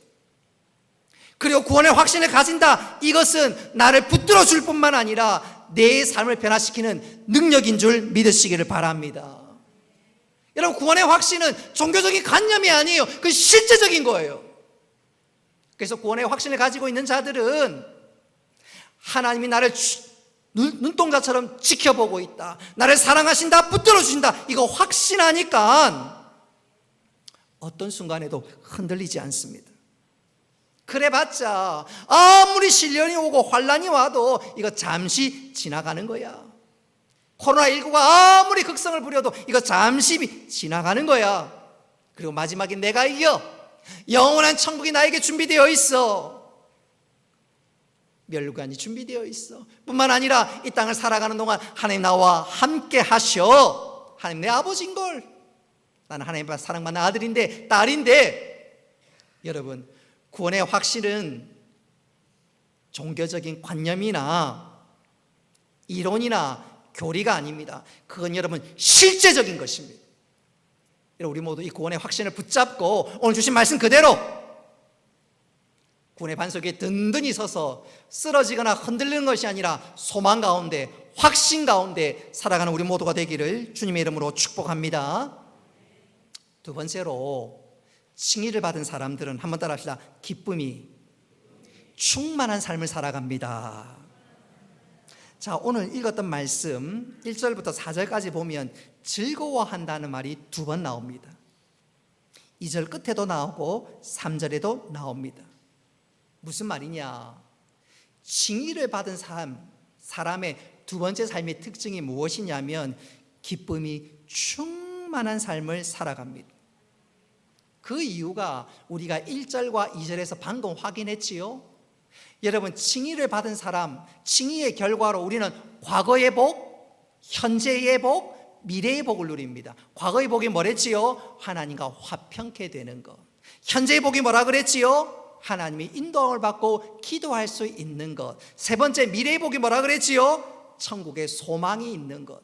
그리고 구원의 확신을 가진다, 이것은 나를 붙들어 줄 뿐만 아니라 내 삶을 변화시키는 능력인 줄 믿으시기를 바랍니다. 여러분, 구원의 확신은 종교적인 관념이 아니에요. 그건 실제적인 거예요. 그래서 구원의 확신을 가지고 있는 자들은 하나님이 나를 눈동자처럼 지켜보고 있다, 나를 사랑하신다, 붙들어 주신다, 이거 확신하니까 어떤 순간에도 흔들리지 않습니다. 그래봤자 아무리 시련이 오고 환란이 와도 이거 잠시 지나가는 거야. 코로나19가 아무리 극성을 부려도 이거 잠시 지나가는 거야. 그리고 마지막에 내가 이겨. 영원한 천국이 나에게 준비되어 있어. 멸관이 준비되어 있어. 뿐만 아니라 이 땅을 살아가는 동안 하나님 나와 함께 하셔. 하나님 내 아버지인걸. 나는 하나님 사랑받는 아들인데 딸인데. 여러분, 구원의 확신은 종교적인 관념이나 이론이나 교리가 아닙니다. 그건 여러분 실제적인 것입니다. 우리 모두 이 구원의 확신을 붙잡고 오늘 주신 말씀 그대로 구원의 반석에 든든히 서서 쓰러지거나 흔들리는 것이 아니라 소망 가운데, 확신 가운데 살아가는 우리 모두가 되기를 주님의 이름으로 축복합니다. 두 번째로, 칭의를 받은 사람들은 한번 따라 합시다. 기쁨이 충만한 삶을 살아갑니다. 자, 오늘 읽었던 말씀 1절부터 4절까지 보면 즐거워한다는 말이 두 번 나옵니다. 2절 끝에도 나오고 3절에도 나옵니다. 무슨 말이냐? 칭의를 받은 사람의 두 번째 삶의 특징이 무엇이냐면 기쁨이 충만한 삶을 살아갑니다. 그 이유가 우리가 1절과 2절에서 방금 확인했지요. 여러분, 칭의를 받은 사람, 칭의의 결과로 우리는 과거의 복, 현재의 복, 미래의 복을 누립니다. 과거의 복이 뭐랬지요? 하나님과 화평케 되는 것. 현재의 복이 뭐라 그랬지요? 하나님이 인도함을 받고 기도할 수 있는 것. 세 번째, 미래의 복이 뭐라 그랬지요? 천국의 소망이 있는 것.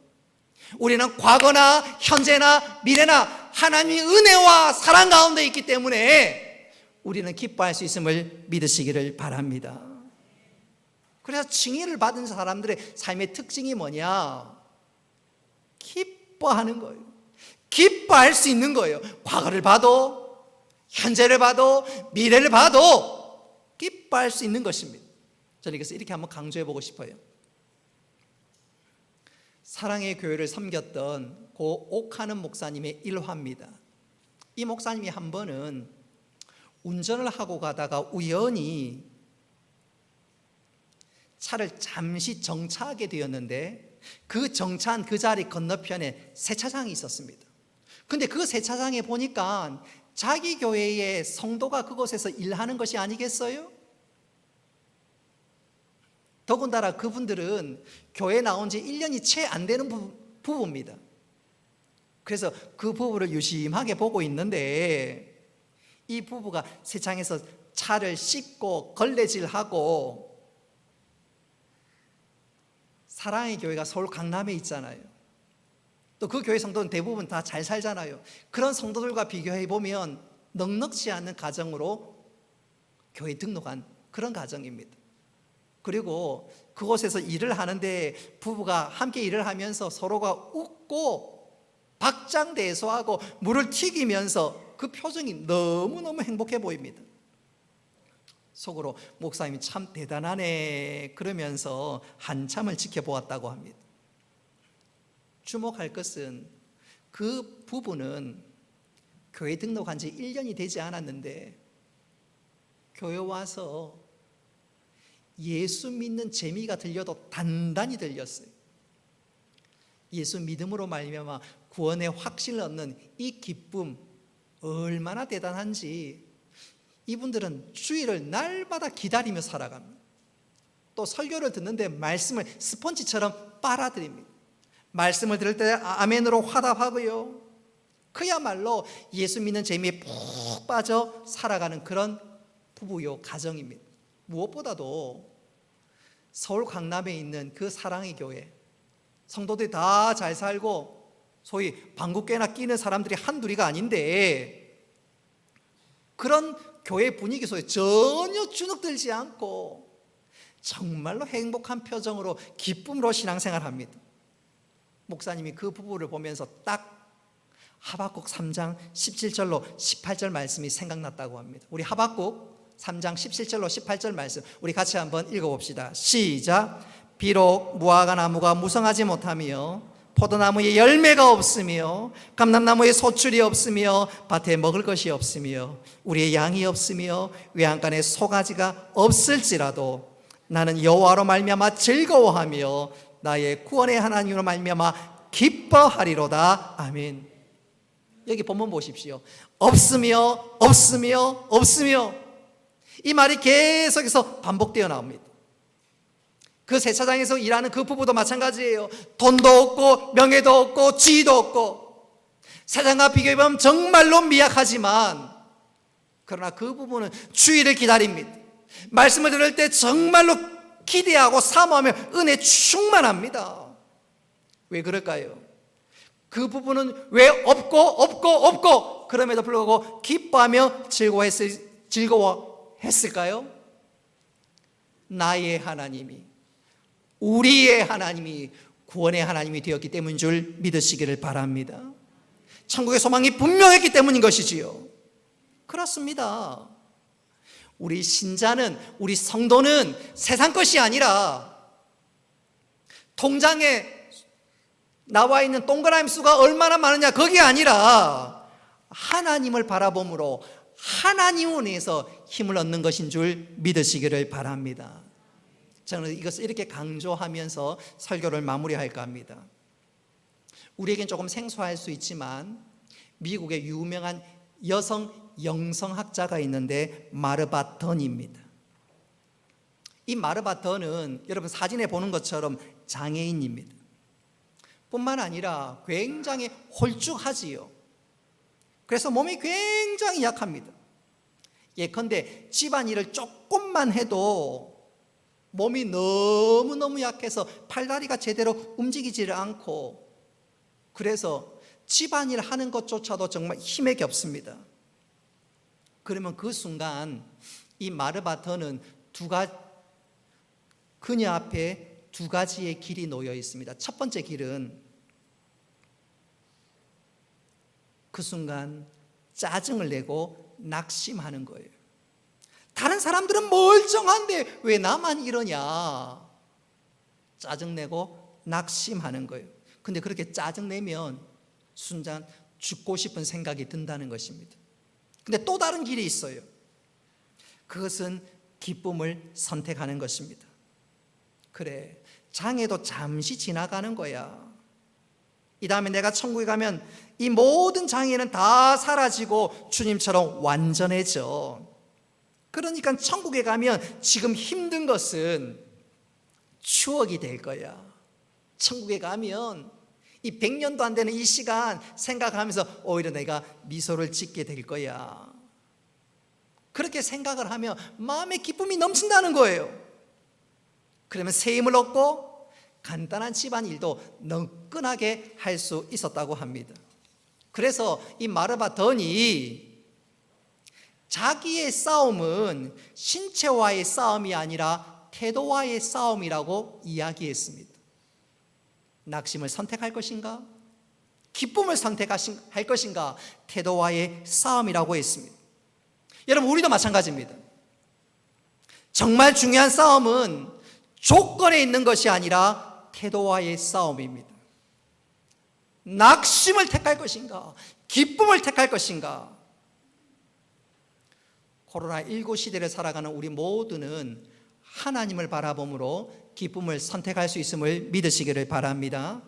우리는 과거나 현재나 미래나 하나님의 은혜와 사랑 가운데 있기 때문에 우리는 기뻐할 수 있음을 믿으시기를 바랍니다. 그래서 칭의를 받은 사람들의 삶의 특징이 뭐냐? 기뻐하는 거예요. 기뻐할 수 있는 거예요. 과거를 봐도, 현재를 봐도, 미래를 봐도 기뻐할 수 있는 것입니다. 저는 그래서 이렇게 한번 강조해 보고 싶어요. 사랑의 교회를 섬겼던 고 옥하는 목사님의 일화입니다. 이 목사님이 한 번은 운전을 하고 가다가 우연히 차를 잠시 정차하게 되었는데 그 정차한 그 자리 건너편에 세차장이 있었습니다. 근데 그 세차장에 보니까 자기 교회의 성도가 그곳에서 일하는 것이 아니겠어요? 더군다나 그분들은 교회 나온 지 1년이 채 안 되는 부부입니다. 그래서 그 부부를 유심하게 보고 있는데 이 부부가 세차장에서 차를 씻고 걸레질하고, 사랑의 교회가 서울 강남에 있잖아요. 또 그 교회 성도는 대부분 다 잘 살잖아요. 그런 성도들과 비교해 보면 넉넉지 않은 가정으로 교회 등록한 그런 가정입니다. 그리고 그곳에서 일을 하는데 부부가 함께 일을 하면서 서로가 웃고 박장대소하고 물을 튀기면서 그 표정이 너무너무 행복해 보입니다. 속으로 목사님이 참 대단하네 그러면서 한참을 지켜보았다고 합니다. 주목할 것은 그 부부는 교회 등록한 지 1년이 되지 않았는데 교회 와서 예수 믿는 재미가 들려도 단단히 들렸어요. 예수 믿음으로 말미암아 구원의 확신을 얻는 이 기쁨 얼마나 대단한지 이분들은 주일을 날마다 기다리며 살아갑니다. 또 설교를 듣는데 말씀을 스펀지처럼 빨아들입니다. 말씀을 들을 때 아멘으로 화답하고요. 그야말로 예수 믿는 재미에 푹 빠져 살아가는 그런 부부요 가정입니다. 무엇보다도 서울 강남에 있는 그 사랑의 교회, 성도들이 다 잘 살고 소위 방귀깨나 끼는 사람들이 한둘이가 아닌데 그런 교회 분위기 속에 전혀 주눅들지 않고 정말로 행복한 표정으로 기쁨으로 신앙생활합니다. 목사님이 그 부부를 보면서 딱 하박국 3장 17절로 18절 말씀이 생각났다고 합니다. 우리 하박국 3장 17절로 18절 말씀 우리 같이 한번 읽어봅시다. 시작. 비록 무화과 나무가 무성하지 못하며 포도나무에 열매가 없으며 감람나무에 소출이 없으며 밭에 먹을 것이 없으며 우리의 양이 없으며 외양간에 소가지가 없을지라도 나는 여호와로 말미암아 즐거워하며 나의 구원의 하나님으로 말미암아 기뻐하리로다. 아멘. 여기 본문 보십시오. 없으며 없으며 없으며 이 말이 계속해서 반복되어 나옵니다. 그 세차장에서 일하는 그 부부도 마찬가지예요. 돈도 없고 명예도 없고 지위도 없고 세상과 비교해보면 정말로 미약하지만 그러나 그 부부는 주일을 기다립니다. 말씀을 들을 때 정말로 기대하고 사모하며 은혜 충만합니다. 왜 그럴까요? 그 부부는 왜 없고 그럼에도 불구하고 기뻐하며 즐거워했을까요? 나의 하나님이 우리의 하나님이 구원의 하나님이 되었기 때문인 줄 믿으시기를 바랍니다. 천국의 소망이 분명했기 때문인 것이지요. 그렇습니다. 우리 신자는 우리 성도는 세상 것이 아니라 통장에 나와 있는 동그라미 수가 얼마나 많으냐 그게 아니라 하나님을 바라봄으로 하나님 은혜에서 힘을 얻는 것인 줄 믿으시기를 바랍니다. 저는 이것을 이렇게 강조하면서 설교를 마무리할까 합니다. 우리에겐 조금 생소할 수 있지만 미국의 유명한 여성 영성학자가 있는데 마르바 던입니다. 이 마르바 던은 여러분 사진에 보는 것처럼 장애인입니다. 뿐만 아니라 굉장히 홀쭉하지요. 그래서 몸이 굉장히 약합니다. 예컨대 집안일을 조금만 해도 몸이 너무너무 약해서 팔다리가 제대로 움직이지를 않고 그래서 집안일 하는 것조차도 정말 힘에 겹습니다. 그러면 그 순간 이 마르바터는 그녀 앞에 두 가지의 길이 놓여 있습니다. 첫 번째 길은 그 순간 짜증을 내고 낙심하는 거예요. 다른 사람들은 멀쩡한데 왜 나만 이러냐? 짜증내고 낙심하는 거예요. 근데 그렇게 짜증내면 순간 죽고 싶은 생각이 든다는 것입니다. 근데 또 다른 길이 있어요. 그것은 기쁨을 선택하는 것입니다. 그래, 장애도 잠시 지나가는 거야. 이 다음에 내가 천국에 가면 이 모든 장애는 다 사라지고 주님처럼 완전해져. 그러니까 천국에 가면 지금 힘든 것은 추억이 될 거야. 천국에 가면 이 100년도 안 되는 이 시간 생각하면서 오히려 내가 미소를 짓게 될 거야. 그렇게 생각을 하면 마음의 기쁨이 넘친다는 거예요. 그러면 새 힘을 얻고 간단한 집안일도 너끈하게 할 수 있었다고 합니다. 그래서 이 마르바 던이 자기의 싸움은 신체와의 싸움이 아니라 태도와의 싸움이라고 이야기했습니다. 낙심을 선택할 것인가? 기쁨을 선택할 것인가? 태도와의 싸움이라고 했습니다. 여러분, 우리도 마찬가지입니다. 정말 중요한 싸움은 조건에 있는 것이 아니라 태도와의 싸움입니다. 낙심을 택할 것인가? 기쁨을 택할 것인가? 코로나19 시대를 살아가는 우리 모두는 하나님을 바라봄으로 기쁨을 선택할 수 있음을 믿으시기를 바랍니다.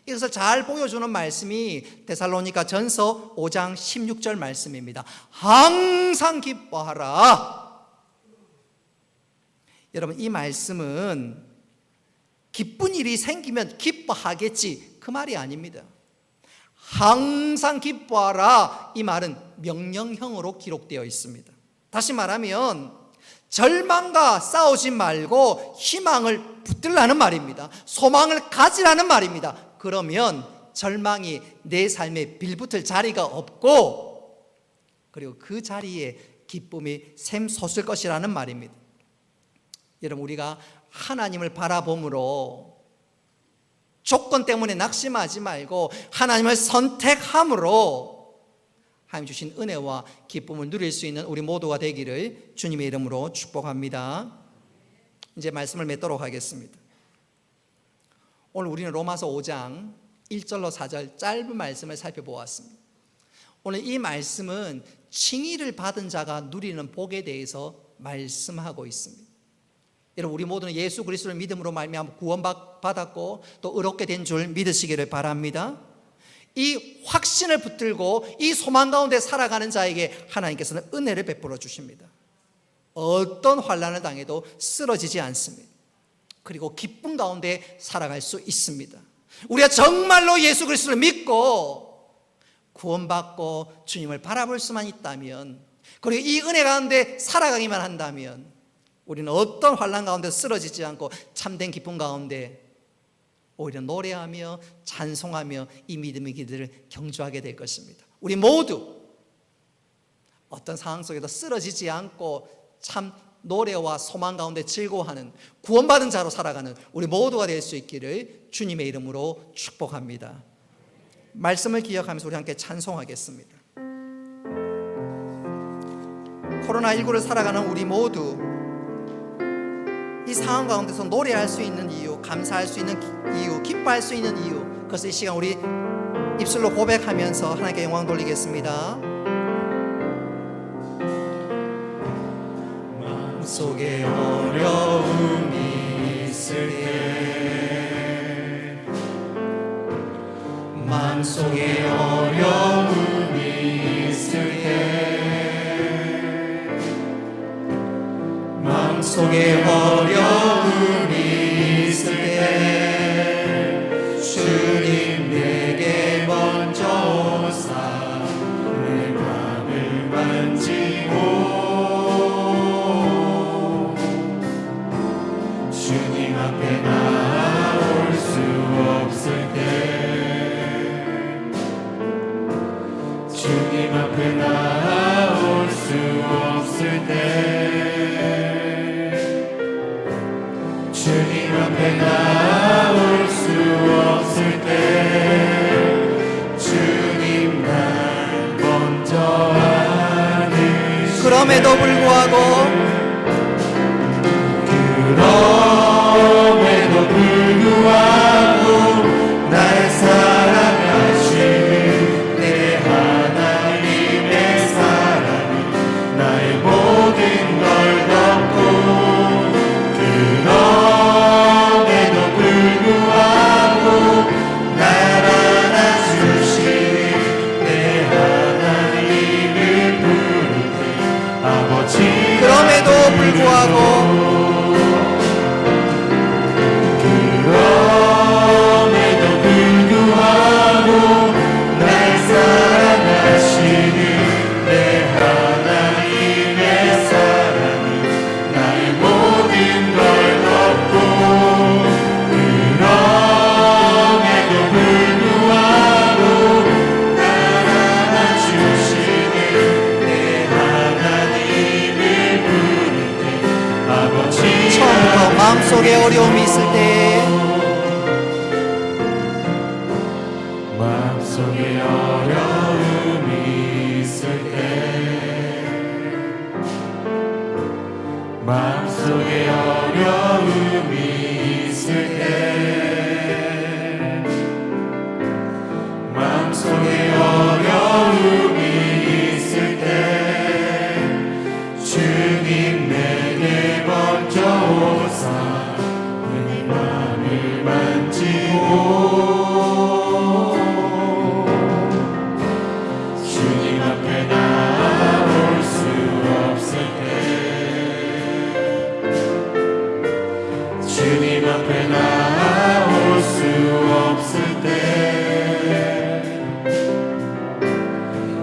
이것을 잘 보여주는 말씀이 데살로니가 전서 5장 16절 말씀입니다. 항상 기뻐하라. 여러분, 이 말씀은 기쁜 일이 생기면 기뻐하겠지, 그 말이 아닙니다. 항상 기뻐하라, 이 말은 명령형으로 기록되어 있습니다. 다시 말하면 절망과 싸우지 말고 희망을 붙들라는 말입니다. 소망을 가지라는 말입니다. 그러면 절망이 내 삶에 빌붙을 자리가 없고, 그리고 그 자리에 기쁨이 샘솟을 것이라는 말입니다. 여러분, 우리가 하나님을 바라봄으로 조건 때문에 낙심하지 말고 하나님을 선택함으로 하나님 주신 은혜와 기쁨을 누릴 수 있는 우리 모두가 되기를 주님의 이름으로 축복합니다. 이제 말씀을 맺도록 하겠습니다. 오늘 우리는 로마서 5장 1절로 4절 짧은 말씀을 살펴보았습니다. 오늘 이 말씀은 칭의를 받은 자가 누리는 복에 대해서 말씀하고 있습니다. 여러분, 우리 모두는 예수 그리스도를 믿음으로 말미암아 구원받았고 또 의롭게 된 줄 믿으시기를 바랍니다. 이 확신을 붙들고 이 소망 가운데 살아가는 자에게 하나님께서는 은혜를 베풀어 주십니다. 어떤 환난을 당해도 쓰러지지 않습니다. 그리고 기쁨 가운데 살아갈 수 있습니다. 우리가 정말로 예수 그리스도를 믿고 구원받고 주님을 바라볼 수만 있다면, 그리고 이 은혜 가운데 살아가기만 한다면 우리는 어떤 환난 가운데 쓰러지지 않고 참된 기쁨 가운데 오히려 노래하며 찬송하며 이 믿음의 길들을 경주하게 될 것입니다. 우리 모두 어떤 상황 속에도 쓰러지지 않고 참 노래와 소망 가운데 즐거워하는 구원받은 자로 살아가는 우리 모두가 될 수 있기를 주님의 이름으로 축복합니다. 말씀을 기억하면서 우리 함께 찬송하겠습니다. 코로나19를 살아가는 우리 모두 이 상황 가운데서 노래할 수 있는 이유, 감사할 수 있는 이유, 기뻐할 수 있는 이유, 그것을 이 시간 우리 입술로 고백하면서 하나님께 영광 돌리겠습니다. 마음속에 어려움이 있을 때, 마음속에 어려움이 있을 때, 마음속에 어려움이 있을 때 주님 내게 먼저 오사 내 맘을 만지고 주님 앞에 나올 수 없을 때, 주님 앞에 나올 수 없을 때, 주님 앞에 나올 수 없을 때 주님 날 먼저 안으시네. 그럼에도 불구하고 날 사랑하시는 내 하나님의 사랑이 나의 모든 걸 덮고, 그럼에도 불구하고 날 안아주시는 내 하나님을 부를 때 아버지, 그럼에도 불구하고 마음속에 어려움이 있을 때, 마음속에
마음속에 어려움이 있을 때 마음속에 어려움이 있을 때 주님 내게 먼저 오사 내 맘을 만지고 주님 앞에 나올 수 없을 때 주님 앞에 나올 수 없을 때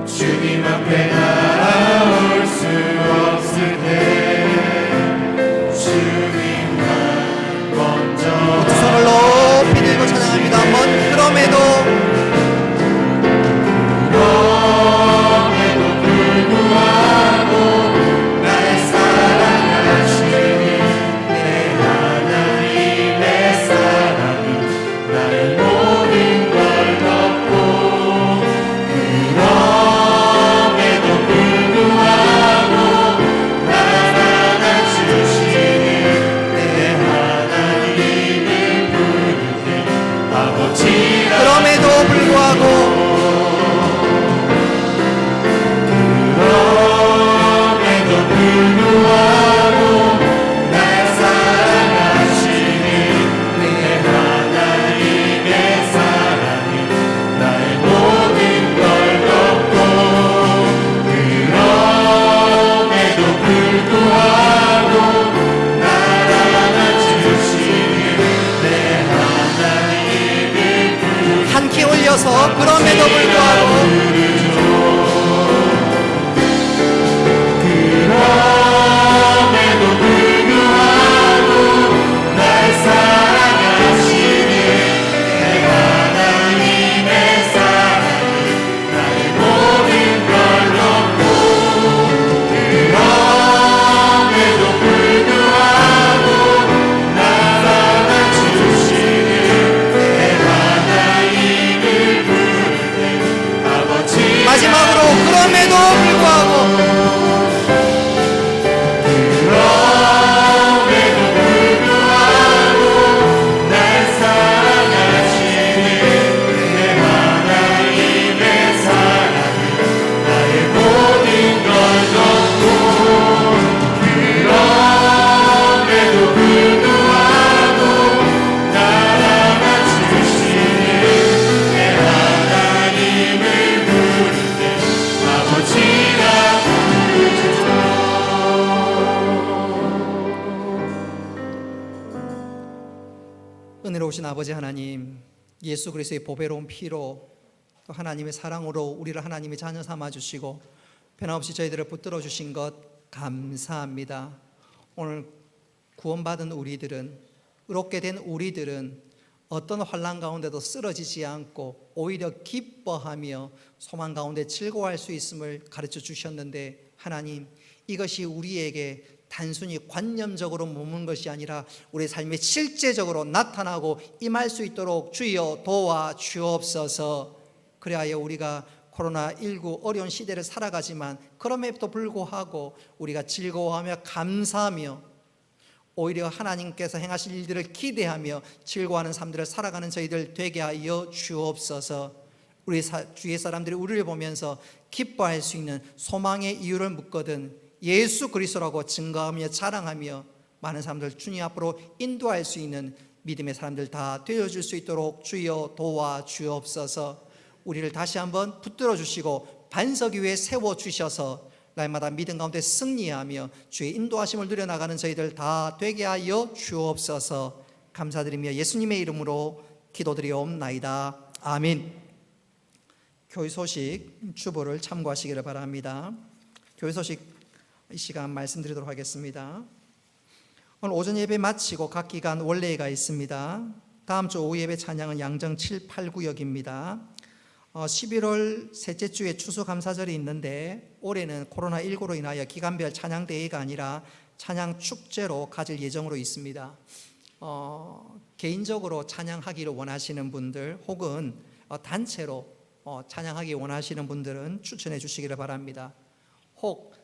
주님 앞에 나올 수 없을 때 주님만 먼저
두 손을 높이 들고 찬양합니다. 그럼에도
불구하고 날 사랑하시는 내 하나님의 사랑이 나의 모든 걸 덮고 그럼에도 불구하고 날 안아주시는 내 하나님을 부를 때 아버지라
그럼에도 불구하고
그럼에도 불구하고 날 사랑하시는 내 하나님의 사랑이 나의 모든 걸 덮고 그럼에도 불구하고 날 안아주시는 내 하나님을
함께 올려서 그럼에도 불구하고
그럼에도 불구하고 날 사랑하시는 내 하나님의 사랑이 나의 모든 걸 덮고 그럼에도 불구하고 날 안아주시는 내 하나님을 부를 때 아버지
마지막으로 그럼에도 불구하고
그럼에도 불구하고 날 사랑하시는 내 하나님의 사랑이 나의 모든 걸 덮고 그럼에도 불구하고 날 안아주시는 내 하나님을 부를 때 아버지라 부르짖어
은혜로우신 아버지 하나님, 예수 그리스도의 보배로운 피로 또 하나님의 사랑으로 우리를 하나님의 자녀 삼아 주시고 변함없이 저희들을 붙들어 주신 것 감사합니다. 오늘 구원받은 우리들은, 의롭게 된 우리들은 어떤 환난 가운데도 쓰러지지 않고 오히려 기뻐하며 소망 가운데 즐거워할 수 있음을 가르쳐 주셨는데, 하나님, 이것이 우리에게 단순히 관념적으로 머무는 것이 아니라 우리 삶에 실제적으로 나타나고 임할 수 있도록 주여 도와 주옵소서. 그래야 우리가 코로나19 어려운 시대를 살아가지만 그럼에도 불구하고 우리가 즐거워하며 감사하며 오히려 하나님께서 행하실 일들을 기대하며 즐거워하는 삶들을 살아가는 저희들 되게 하여 주옵소서. 우리 주위의 사람들이 우리를 보면서 기뻐할 수 있는 소망의 이유를 묻거든 예수 그리스도라고 증거하며 자랑하며 많은 사람들 주님 앞으로 인도할 수 있는 믿음의 사람들 다 되어줄 수 있도록 주여 도와 주옵소서. 우리를 다시 한번 붙들어 주시고 반석 위에 세워주셔서 날마다 믿음 가운데 승리하며 주의 인도하심을 누려나가는 저희들 다 되게 하여 주옵소서. 감사드리며 예수님의 이름으로 기도드리옵나이다. 아멘. 교회 소식 주보를 참고하시기를 바랍니다. 교회 소식 이 시간 말씀드리도록 하겠습니다. 오늘 오전 예배 마치고 각 기간 원례가 있습니다. 다음 주 오후 예배 찬양은 양정 7, 8, 9역입니다. 11월 셋째 주에 추수감사절이 있는데 올해는 코로나19로 인하여 기간별 찬양대회가 아니라 찬양축제로 가질 예정으로 있습니다. 개인적으로 찬양하기를 원하시는 분들 혹은 단체로 찬양하기 원하시는 분들은 추천해 주시기를 바랍니다. 혹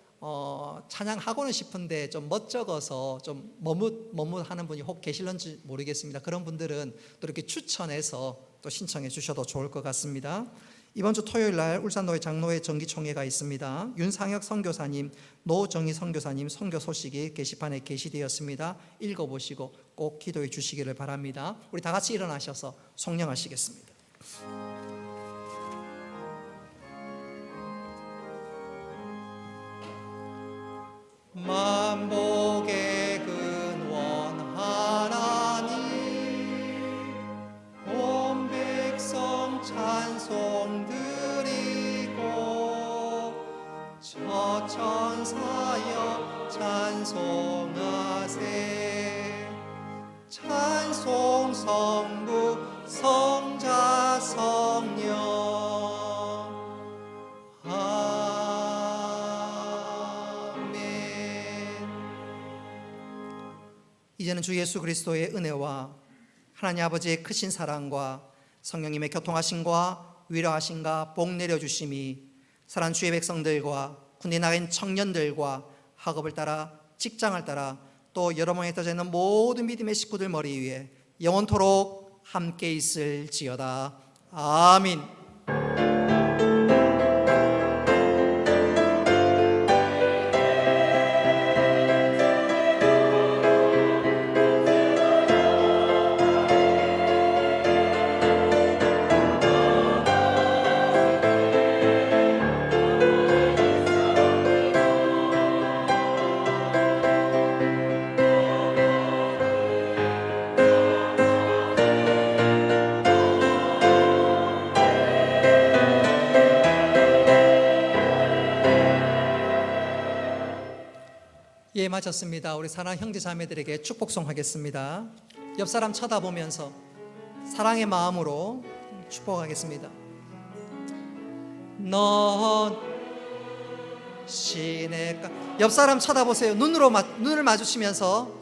찬양하고는 싶은데 좀 멋쩍어서 좀 머뭇하는 분이 혹 계실런지 모르겠습니다. 그런 분들은 또 이렇게 추천해서 또 신청해 주셔도 좋을 것 같습니다. 이번 주 토요일 날 울산노회 장로회 정기총회가 있습니다. 윤상혁 선교사님, 노정희 선교사님 선교 소식이 게시판에 게시되었습니다. 읽어보시고 꼭 기도해 주시기를 바랍니다. 우리 다 같이 일어나셔서 송령하시겠습니다. 만복의 근원 하나님, 온 백성 찬송 드리고 저천사여 찬송하세. 찬송 성부 성자 성령. 이제는 주 예수 그리스도의 은혜와 하나님 아버지의 크신 사랑과 성령님의 교통하심과 위로하심과 복 내려주심이 사랑하는 주의 백성들과 군대 나간 청년들과 학업을 따라 직장을 따라 또 여러 번에 떠져 있는 모든 믿음의 식구들 머리 위에 영원토록 함께 있을지어다. 아멘. 예, 마쳤습니다. 우리 사랑하는 형제 자매들에게 축복송 하겠습니다. 옆 사람 쳐다보면서 사랑의 마음으로 축복하겠습니다. 넌 시내가. 옆 사람 쳐다보세요. 눈을 마주치면서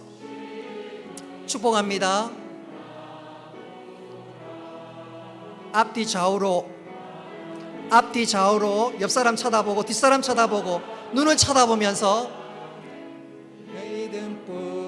축복합니다. 앞뒤 좌우로 옆 사람 쳐다보고 뒷사람 쳐다보고 눈을 쳐다보면서 믿음뿐